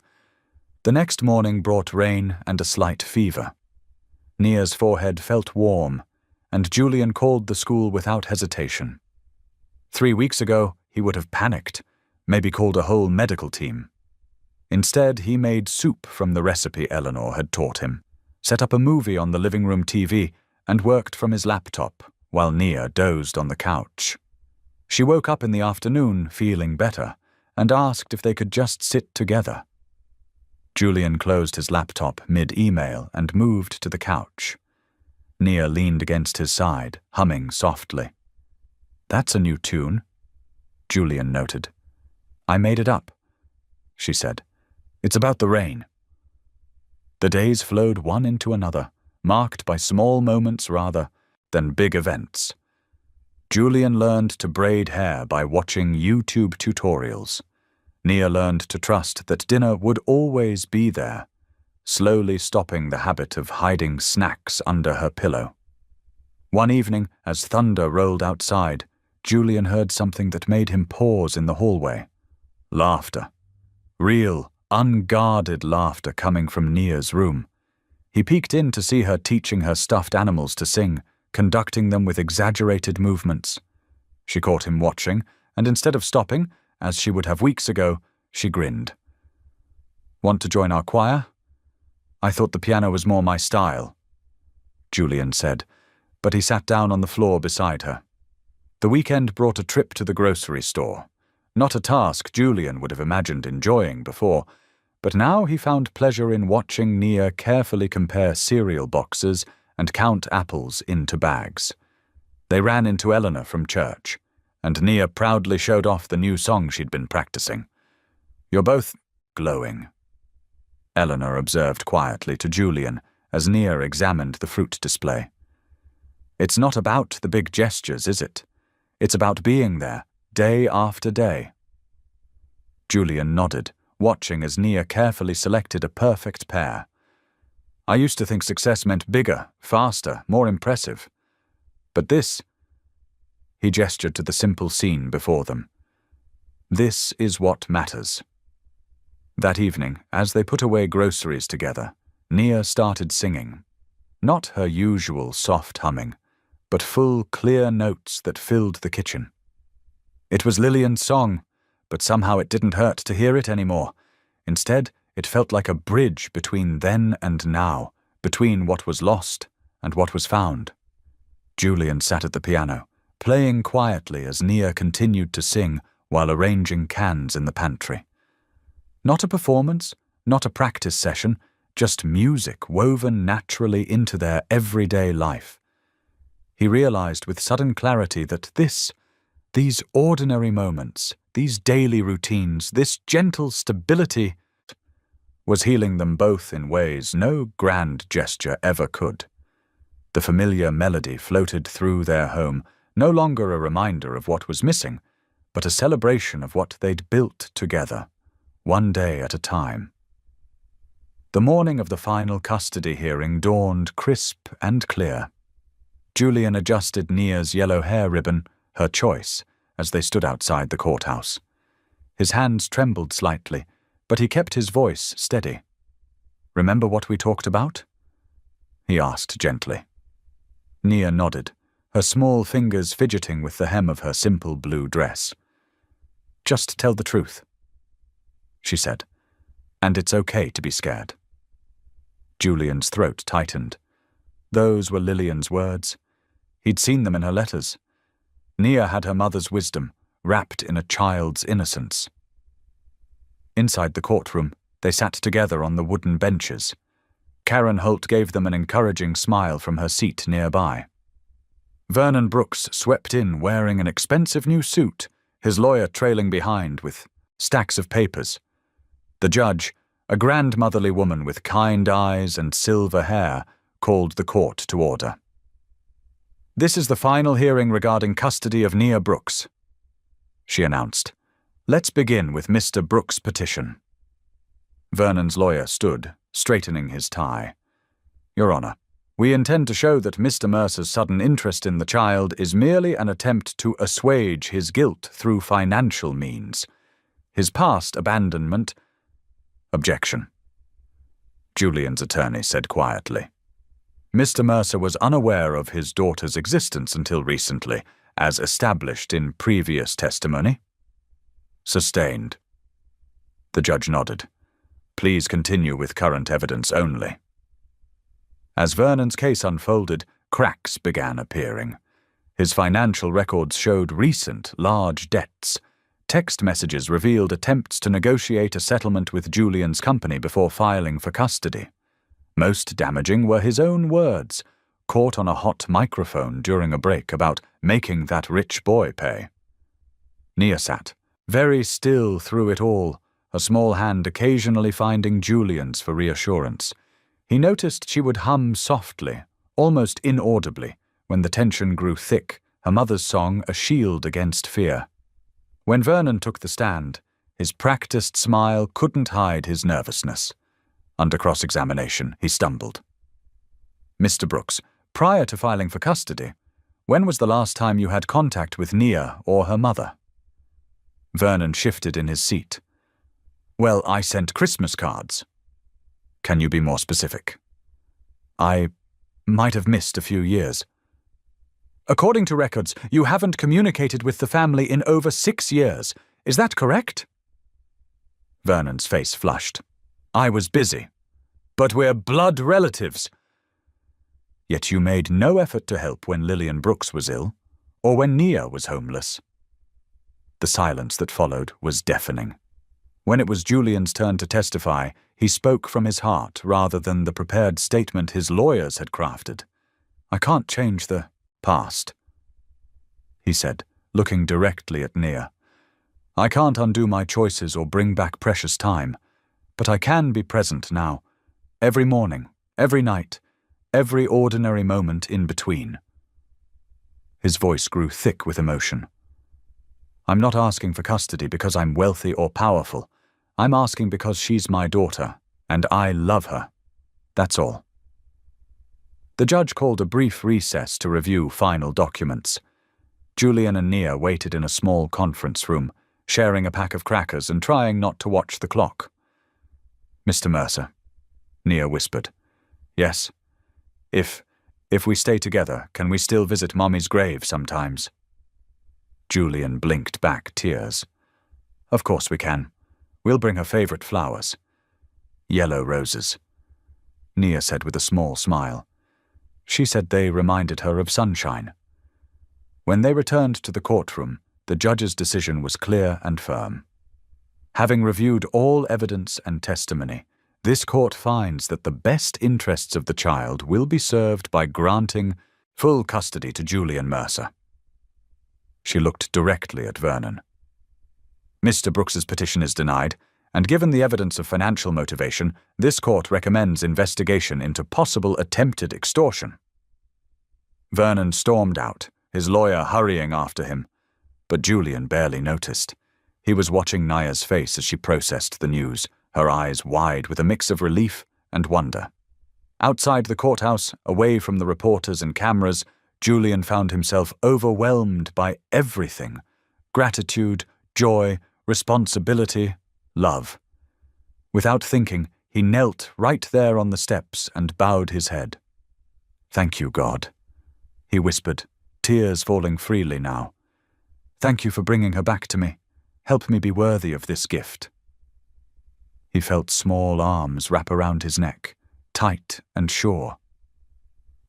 The next morning brought rain and a slight fever. Nia's forehead felt warm, and Julian called the school without hesitation. 3 weeks ago, he would have panicked, maybe called a whole medical team. Instead, he made soup from the recipe Eleanor had taught him, set up a movie on the living room TV, and worked from his laptop while Nia dozed on the couch. She woke up in the afternoon feeling better and asked if they could just sit together. Julian closed his laptop mid-email and moved to the couch. Nia leaned against his side, humming softly. "That's a new tune," Julian noted. "I made it up," she said. "It's about the rain." The days flowed one into another, marked by small moments rather than big events. Julian learned to braid hair by watching YouTube tutorials. Nia learned to trust that dinner would always be there, slowly stopping the habit of hiding snacks under her pillow. One evening, as thunder rolled outside, Julian heard something that made him pause in the hallway. Laughter. Real, unguarded laughter coming from Nia's room. He peeked in to see her teaching her stuffed animals to sing, conducting them with exaggerated movements. She caught him watching, and instead of stopping, as she would have weeks ago, she grinned. "Want to join our choir?" "I thought the piano was more my style," Julian said, but he sat down on the floor beside her. The weekend brought a trip to the grocery store. Not a task Julian would have imagined enjoying before, but now he found pleasure in watching Nia carefully compare cereal boxes and count apples into bags. They ran into Eleanor from church, and Nia proudly showed off the new song she'd been practicing. "You're both glowing," Eleanor observed quietly to Julian as Nia examined the fruit display. "It's not about the big gestures, is it? It's about being there, day after day." Julian nodded, watching as Nia carefully selected a perfect pair. "I used to think success meant bigger, faster, more impressive. But this, He gestured to the simple scene before them. This is what matters. That evening, as they put away groceries together, Nia started singing. Not her usual soft humming, but full, clear notes that filled the kitchen. It was Lillian's song, but somehow it didn't hurt to hear it anymore. Instead, it felt like a bridge between then and now, between what was lost and what was found. Julian sat at the piano, playing quietly as Nia continued to sing while arranging cans in the pantry. Not a performance, not a practice session, just music woven naturally into their everyday life. He realized with sudden clarity that these ordinary moments, these daily routines, this gentle stability was healing them both in ways no grand gesture ever could. The familiar melody floated through their home, no longer a reminder of what was missing, but a celebration of what they'd built together, one day at a time. The morning of the final custody hearing dawned crisp and clear. Julian adjusted Nia's yellow hair ribbon, her choice, as they stood outside the courthouse. His hands trembled slightly, but he kept his voice steady. "Remember what we talked about?" he asked gently. Nia nodded, her small fingers fidgeting with the hem of her simple blue dress. "Just tell the truth," she said, "and it's okay to be scared." Julian's throat tightened. Those were Lillian's words. He'd seen them in her letters. Nia had her mother's wisdom, wrapped in a child's innocence. Inside the courtroom, they sat together on the wooden benches. Karen Holt gave them an encouraging smile from her seat nearby. Vernon Brooks swept in wearing an expensive new suit, his lawyer trailing behind with stacks of papers. The judge, a grandmotherly woman with kind eyes and silver hair, called the court to order. "This is the final hearing regarding custody of Nia Brooks," she announced. "Let's begin with Mr. Brooks' petition." Vernon's lawyer stood, straightening his tie. "Your Honor, we intend to show that Mr. Mercer's sudden interest in the child is merely an attempt to assuage his guilt through financial means. His past abandonment—" "Objection," Julian's attorney said quietly. "Mr. Mercer was unaware of his daughter's existence until recently, as established in previous testimony." "Sustained." The judge nodded. "Please continue with current evidence only." As Vernon's case unfolded, cracks began appearing. His financial records showed recent, large debts. Text messages revealed attempts to negotiate a settlement with Julian's company before filing for custody. Most damaging were his own words, caught on a hot microphone during a break about making that rich boy pay. Nia sat, very still through it all, a small hand occasionally finding Julian's for reassurance. He noticed she would hum softly, almost inaudibly, when the tension grew thick, her mother's song a shield against fear. When Vernon took the stand, his practiced smile couldn't hide his nervousness. Under cross-examination, he stumbled. "Mr. Brooks, prior to filing for custody, when was the last time you had contact with Nia or her mother?" Vernon shifted in his seat. "Well, I sent Christmas cards." "Can you be more specific?" "I might have missed a few years." "According to records, you haven't communicated with the family in over 6 years. Is that correct?" Vernon's face flushed. "I was busy. But we're blood relatives." "Yet you made no effort to help when Lillian Brooks was ill, or when Nia was homeless." The silence that followed was deafening. When it was Julian's turn to testify, he spoke from his heart rather than the prepared statement his lawyers had crafted. "I can't change the past," he said, looking directly at Nia. "I can't undo my choices or bring back precious time, but I can be present now, every morning, every night, every ordinary moment in between." His voice grew thick with emotion. "I'm not asking for custody because I'm wealthy or powerful. I'm asking because she's my daughter, and I love her. That's all." The judge called a brief recess to review final documents. Julian and Nia waited in a small conference room, sharing a pack of crackers and trying not to watch the clock. "Mr. Mercer," Nia whispered. "Yes? If we stay together, can we still visit Mommy's grave sometimes?" Julian blinked back tears. "Of course we can. We'll bring her favorite flowers." "Yellow roses," Nia said with a small smile. She said they reminded her of sunshine. When they returned to the courtroom, the judge's decision was clear and firm. Having reviewed all evidence and testimony, this court finds that the best interests of the child will be served by granting full custody to Julian Mercer. She looked directly at Vernon. "Mr. Brooks's petition is denied, and given the evidence of financial motivation, this court recommends investigation into possible attempted extortion." Vernon stormed out, his lawyer hurrying after him, but Julian barely noticed. He was watching Nia's face as she processed the news, her eyes wide with a mix of relief and wonder. Outside the courthouse, away from the reporters and cameras, Julian found himself overwhelmed by everything: gratitude, joy, responsibility, love. Without thinking, he knelt right there on the steps and bowed his head. "Thank you, God," he whispered, tears falling freely now. "Thank you for bringing her back to me. Help me be worthy of this gift." He felt small arms wrap around his neck, tight and sure.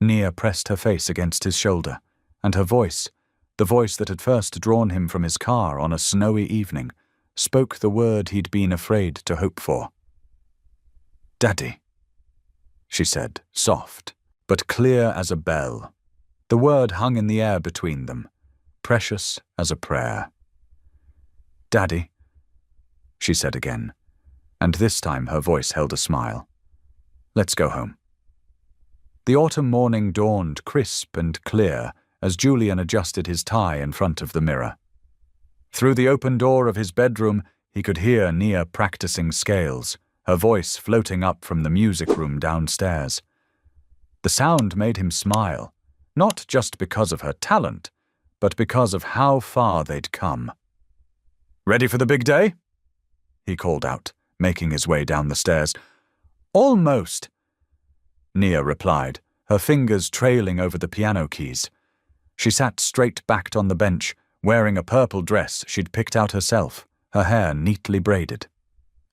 Nia pressed her face against his shoulder, and her voice, the voice that had first drawn him from his car on a snowy evening, spoke the word he'd been afraid to hope for. "Daddy," she said, soft, but clear as a bell. The word hung in the air between them, precious as a prayer. "Daddy," she said again, and this time her voice held a smile. "Let's go home." The autumn morning dawned crisp and clear as Julian adjusted his tie in front of the mirror. Through the open door of his bedroom, he could hear Nia practicing scales, her voice floating up from the music room downstairs. The sound made him smile, not just because of her talent, but because of how far they'd come. "Ready for the big day?" he called out, making his way down the stairs. "Almost," Nia replied, her fingers trailing over the piano keys. She sat straight-backed on the bench, wearing a purple dress she'd picked out herself, her hair neatly braided.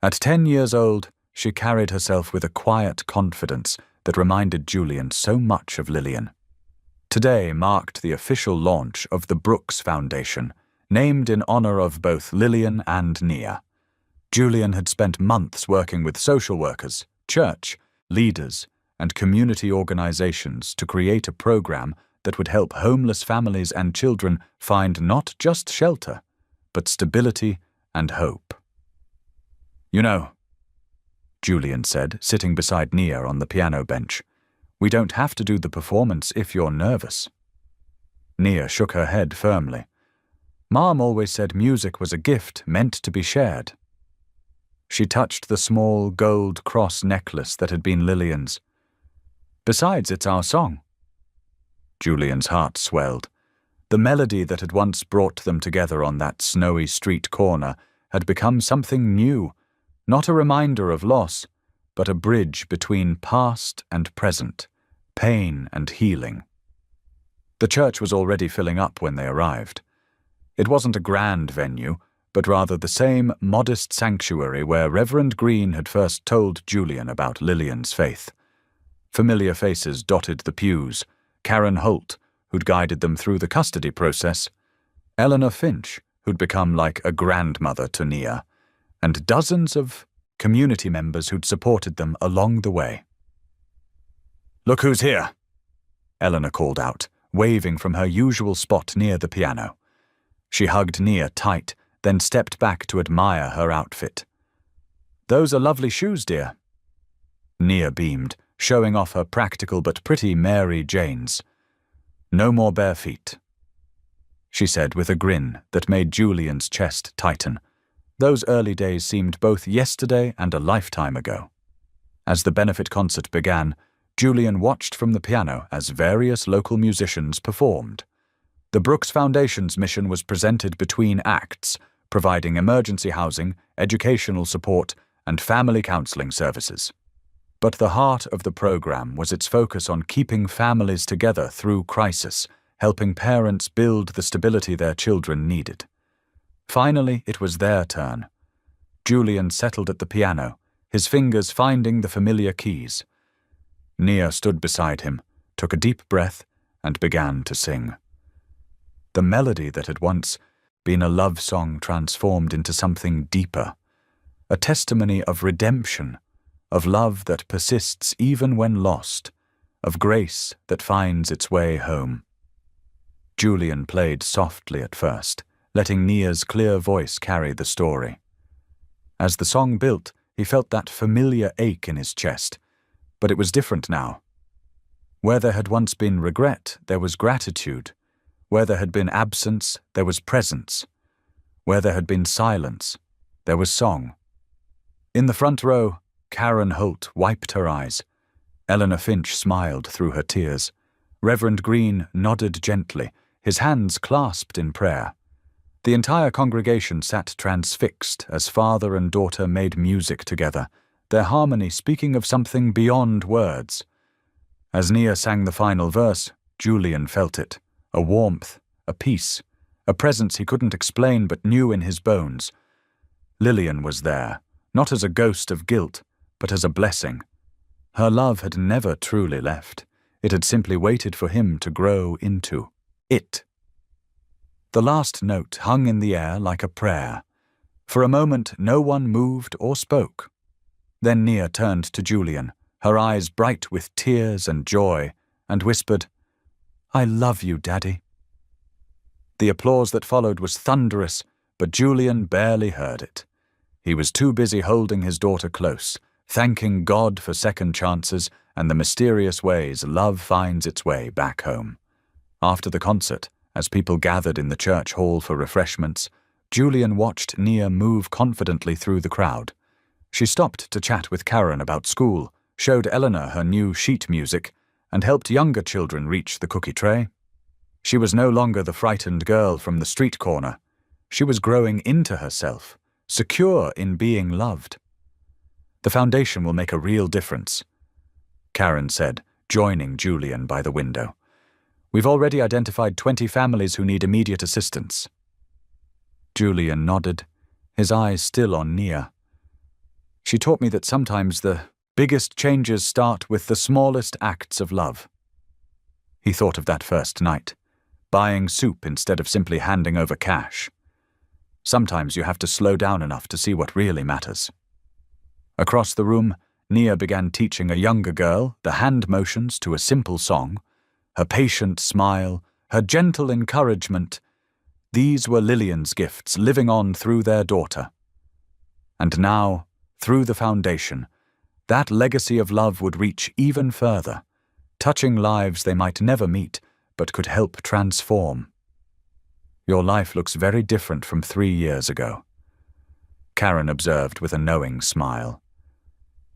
At 10 years old, she carried herself with a quiet confidence that reminded Julian so much of Lillian. Today marked the official launch of the Brooks Foundation, named in honor of both Lillian and Nia. Julian had spent months working with social workers, church, leaders, and community organizations to create a program that would help homeless families and children find not just shelter, but stability and hope. "You know," Julian said, sitting beside Nia on the piano bench, "we don't have to do the performance if you're nervous." Nia shook her head firmly. Mom always said music was a gift meant to be shared. She touched the small gold cross necklace that had been Lillian's. "Besides, it's our song." Julian's heart swelled. The melody that had once brought them together on that snowy street corner had become something new, not a reminder of loss, but a bridge between past and present, pain and healing. The church was already filling up when they arrived. It wasn't a grand venue, but rather the same modest sanctuary where Reverend Green had first told Julian about Lillian's faith. Familiar faces dotted the pews: Karen Holt, who'd guided them through the custody process, Eleanor Finch, who'd become like a grandmother to Nia, and dozens of community members who'd supported them along the way. "Look who's here," Eleanor called out, waving from her usual spot near the piano. She hugged Nia tight, then stepped back to admire her outfit. "Those are lovely shoes, dear." Nia beamed, showing off her practical but pretty Mary Janes. "No more bare feet," she said with a grin that made Julian's chest tighten. Those early days seemed both yesterday and a lifetime ago. As the benefit concert began, Julian watched from the piano as various local musicians performed. The Brooks Foundation's mission was presented between acts, providing emergency housing, educational support, and family counseling services. But the heart of the program was its focus on keeping families together through crisis, helping parents build the stability their children needed. Finally, it was their turn. Julian settled at the piano, his fingers finding the familiar keys. Nia stood beside him, took a deep breath, and began to sing. The melody that had once been a love song transformed into something deeper, a testimony of redemption, of love that persists even when lost, of grace that finds its way home. Julian played softly at first, letting Nia's clear voice carry the story. As the song built, he felt that familiar ache in his chest, but it was different now. Where there had once been regret, there was gratitude. Where there had been absence, there was presence. Where there had been silence, there was song. In the front row, Karen Holt wiped her eyes. Eleanor Finch smiled through her tears. Reverend Green nodded gently, his hands clasped in prayer. The entire congregation sat transfixed as father and daughter made music together, their harmony speaking of something beyond words. As Nia sang the final verse, Julian felt it, a warmth, a peace, a presence he couldn't explain but knew in his bones. Lillian was there, not as a ghost of guilt, but as a blessing. Her love had never truly left. It had simply waited for him to grow into it. The last note hung in the air like a prayer. For a moment, no one moved or spoke. Then Nia turned to Julian, her eyes bright with tears and joy, and whispered, "I love you, Daddy." The applause that followed was thunderous, but Julian barely heard it. He was too busy holding his daughter close, thanking God for second chances and the mysterious ways love finds its way back home. After the concert, as people gathered in the church hall for refreshments, Julian watched Nia move confidently through the crowd. She stopped to chat with Karen about school, showed Eleanor her new sheet music, and helped younger children reach the cookie tray. She was no longer the frightened girl from the street corner. She was growing into herself, secure in being loved. "The foundation will make a real difference," Karen said, joining Julian by the window. "We've already identified 20 families who need immediate assistance." Julian nodded, his eyes still on Nia. "She taught me that sometimes the biggest changes start with the smallest acts of love." He thought of that first night, buying soup instead of simply handing over cash. Sometimes you have to slow down enough to see what really matters. Across the room, Nia began teaching a younger girl the hand motions to a simple song, her patient smile, her gentle encouragement. These were Lillian's gifts living on through their daughter. And now, through the foundation, that legacy of love would reach even further, touching lives they might never meet, but could help transform. "Your life looks very different from 3 years ago," Karen observed with a knowing smile.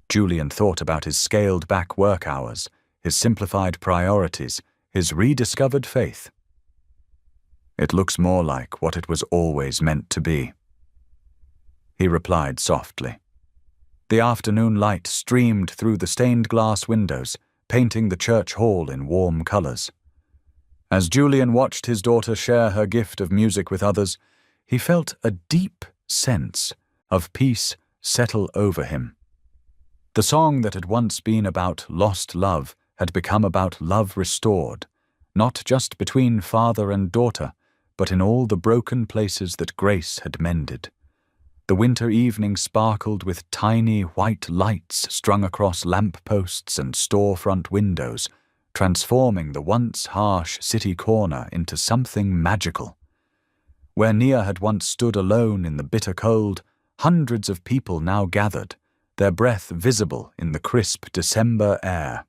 Julian thought about his scaled-back work hours, his simplified priorities, his rediscovered faith. "It looks more like what it was always meant to be," he replied softly. The afternoon light streamed through the stained glass windows, painting the church hall in warm colors. As Julian watched his daughter share her gift of music with others, he felt a deep sense of peace settle over him. The song that had once been about lost love had become about love restored, not just between father and daughter, but in all the broken places that grace had mended. The winter evening sparkled with tiny white lights strung across lamp-posts and storefront windows, transforming the once harsh city corner into something magical. Where Nia had once stood alone in the bitter cold, hundreds of people now gathered, their breath visible in the crisp December air.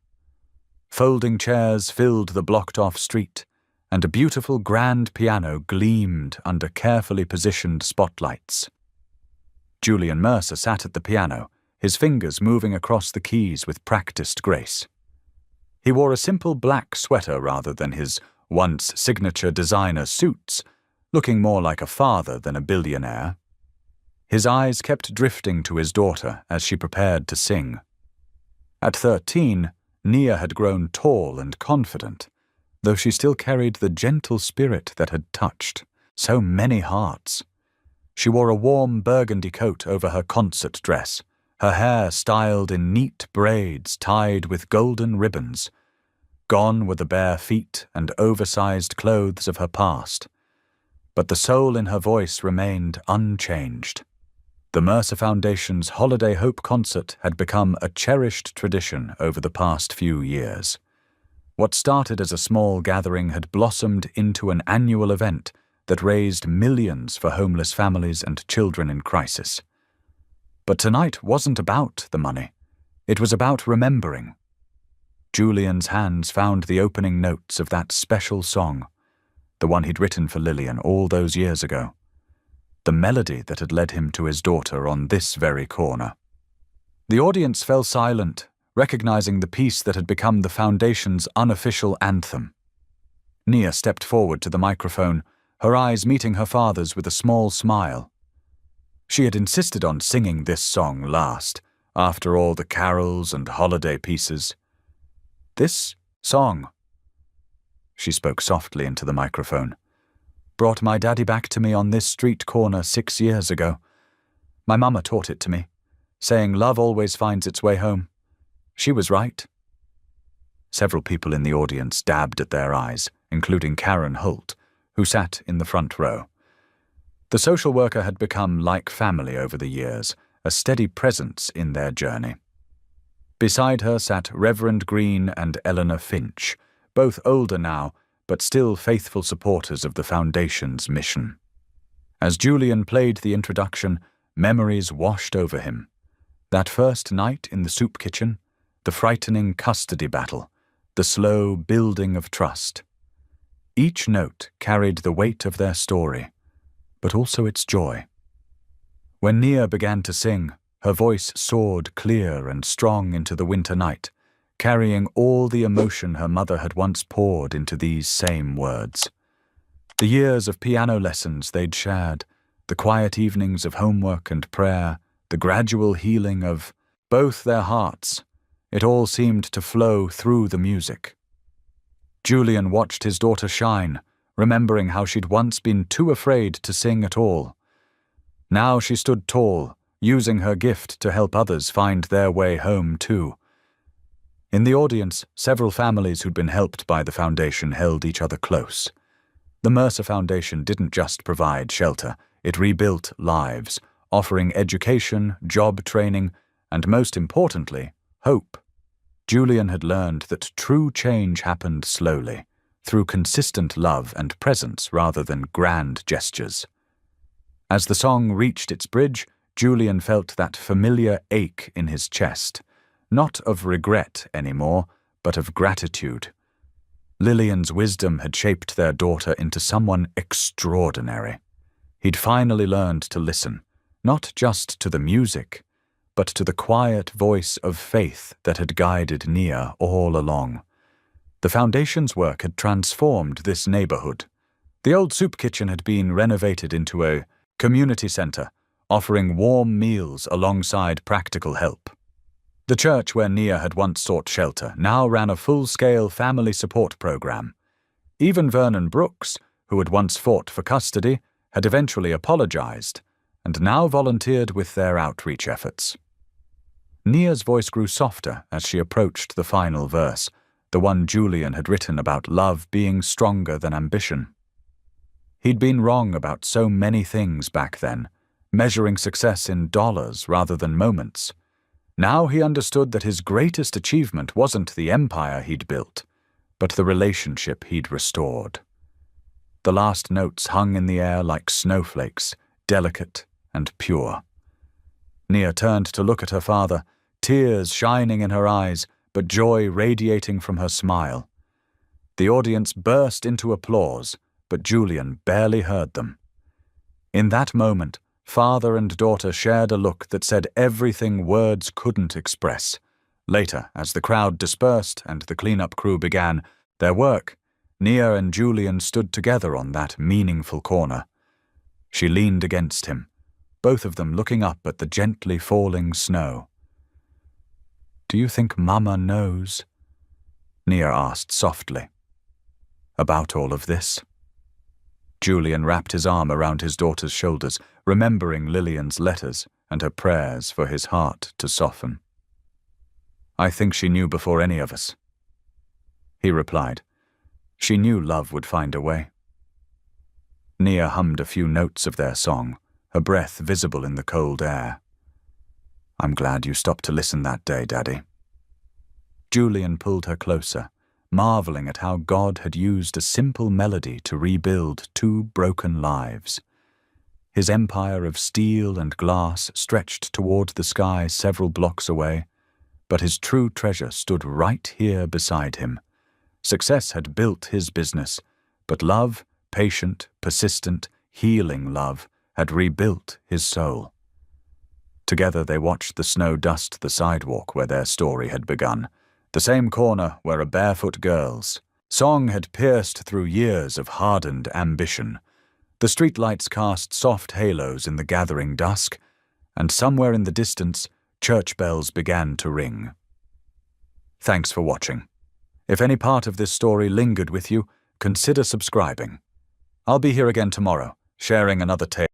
Folding chairs filled the blocked-off street, and a beautiful grand piano gleamed under carefully positioned spotlights. Julian Mercer sat at the piano, his fingers moving across the keys with practiced grace. He wore a simple black sweater rather than his once signature designer suits, looking more like a father than a billionaire. His eyes kept drifting to his daughter as she prepared to sing. At 13, Nia had grown tall and confident, though she still carried the gentle spirit that had touched so many hearts. She wore a warm burgundy coat over her concert dress, her hair styled in neat braids tied with golden ribbons. Gone were the bare feet and oversized clothes of her past, but the soul in her voice remained unchanged. The Mercer Foundation's Holiday Hope concert had become a cherished tradition over the past few years. What started as a small gathering had blossomed into an annual event that raised millions for homeless families and children in crisis. But tonight wasn't about the money. It was about remembering. Julian's hands found the opening notes of that special song, the one he'd written for Lillian all those years ago. The melody that had led him to his daughter on this very corner. The audience fell silent, recognizing the piece that had become the Foundation's unofficial anthem. Nia stepped forward to the microphone, her eyes meeting her father's with a small smile. She had insisted on singing this song last, after all the carols and holiday pieces. This song, she spoke softly into the microphone, brought my daddy back to me on this street corner 6 years ago. My mama taught it to me, saying love always finds its way home. She was right. Several people in the audience dabbed at their eyes, including Karen Holt, who sat in the front row. The social worker had become like family over the years, a steady presence in their journey. Beside her sat Reverend Green and Eleanor Finch, both older now, but still faithful supporters of the Foundation's mission. As Julian played the introduction, memories washed over him. That first night in the soup kitchen, the frightening custody battle, the slow building of trust. Each note carried the weight of their story, but also its joy. When Nia began to sing, her voice soared clear and strong into the winter night, carrying all the emotion her mother had once poured into these same words. The years of piano lessons they'd shared, the quiet evenings of homework and prayer, the gradual healing of both their hearts, it all seemed to flow through the music. Julian watched his daughter shine, remembering how she'd once been too afraid to sing at all. Now she stood tall, using her gift to help others find their way home too. In the audience, several families who'd been helped by the Foundation held each other close. The Mercer Foundation didn't just provide shelter, it rebuilt lives, offering education, job training, and most importantly, hope. Julian had learned that true change happened slowly, through consistent love and presence rather than grand gestures. As the song reached its bridge, Julian felt that familiar ache in his chest, not of regret anymore, but of gratitude. Lillian's wisdom had shaped their daughter into someone extraordinary. He'd finally learned to listen, not just to the music, but to the quiet voice of faith that had guided Nia all along. The Foundation's work had transformed this neighborhood. The old soup kitchen had been renovated into a community center, offering warm meals alongside practical help. The church where Nia had once sought shelter now ran a full-scale family support program. Even Vernon Brooks, who had once fought for custody, had eventually apologized, and now volunteered with their outreach efforts. Nia's voice grew softer as she approached the final verse, the one Julian had written about love being stronger than ambition. He'd been wrong about so many things back then, measuring success in dollars rather than moments. Now he understood that his greatest achievement wasn't the empire he'd built, but the relationship he'd restored. The last notes hung in the air like snowflakes, delicate and pure. Nia turned to look at her father, tears shining in her eyes, but joy radiating from her smile. The audience burst into applause, but Julian barely heard them. In that moment, father and daughter shared a look that said everything words couldn't express. Later, as the crowd dispersed and the cleanup crew began their work, Nia and Julian stood together on that meaningful corner. She leaned against him, both of them looking up at the gently falling snow. "Do you think Mama knows?" Nia asked softly. "About all of this?" Julian wrapped his arm around his daughter's shoulders, remembering Lillian's letters and her prayers for his heart to soften. "I think she knew before any of us," he replied. "She knew love would find a way." Nia hummed a few notes of their song, her breath visible in the cold air. "I'm glad you stopped to listen that day, Daddy." Julian pulled her closer, marveling at how God had used a simple melody to rebuild two broken lives. His empire of steel and glass stretched toward the sky several blocks away, but his true treasure stood right here beside him. Success had built his business, but love, patient, persistent, healing love, had rebuilt his soul. Together they watched the snow dust the sidewalk where their story had begun, the same corner where a barefoot girl's song had pierced through years of hardened ambition. The streetlights cast soft halos in the gathering dusk, and somewhere in the distance, church bells began to ring. Thanks for watching. If any part of this story lingered with you, consider subscribing. I'll be here again tomorrow, sharing another tale.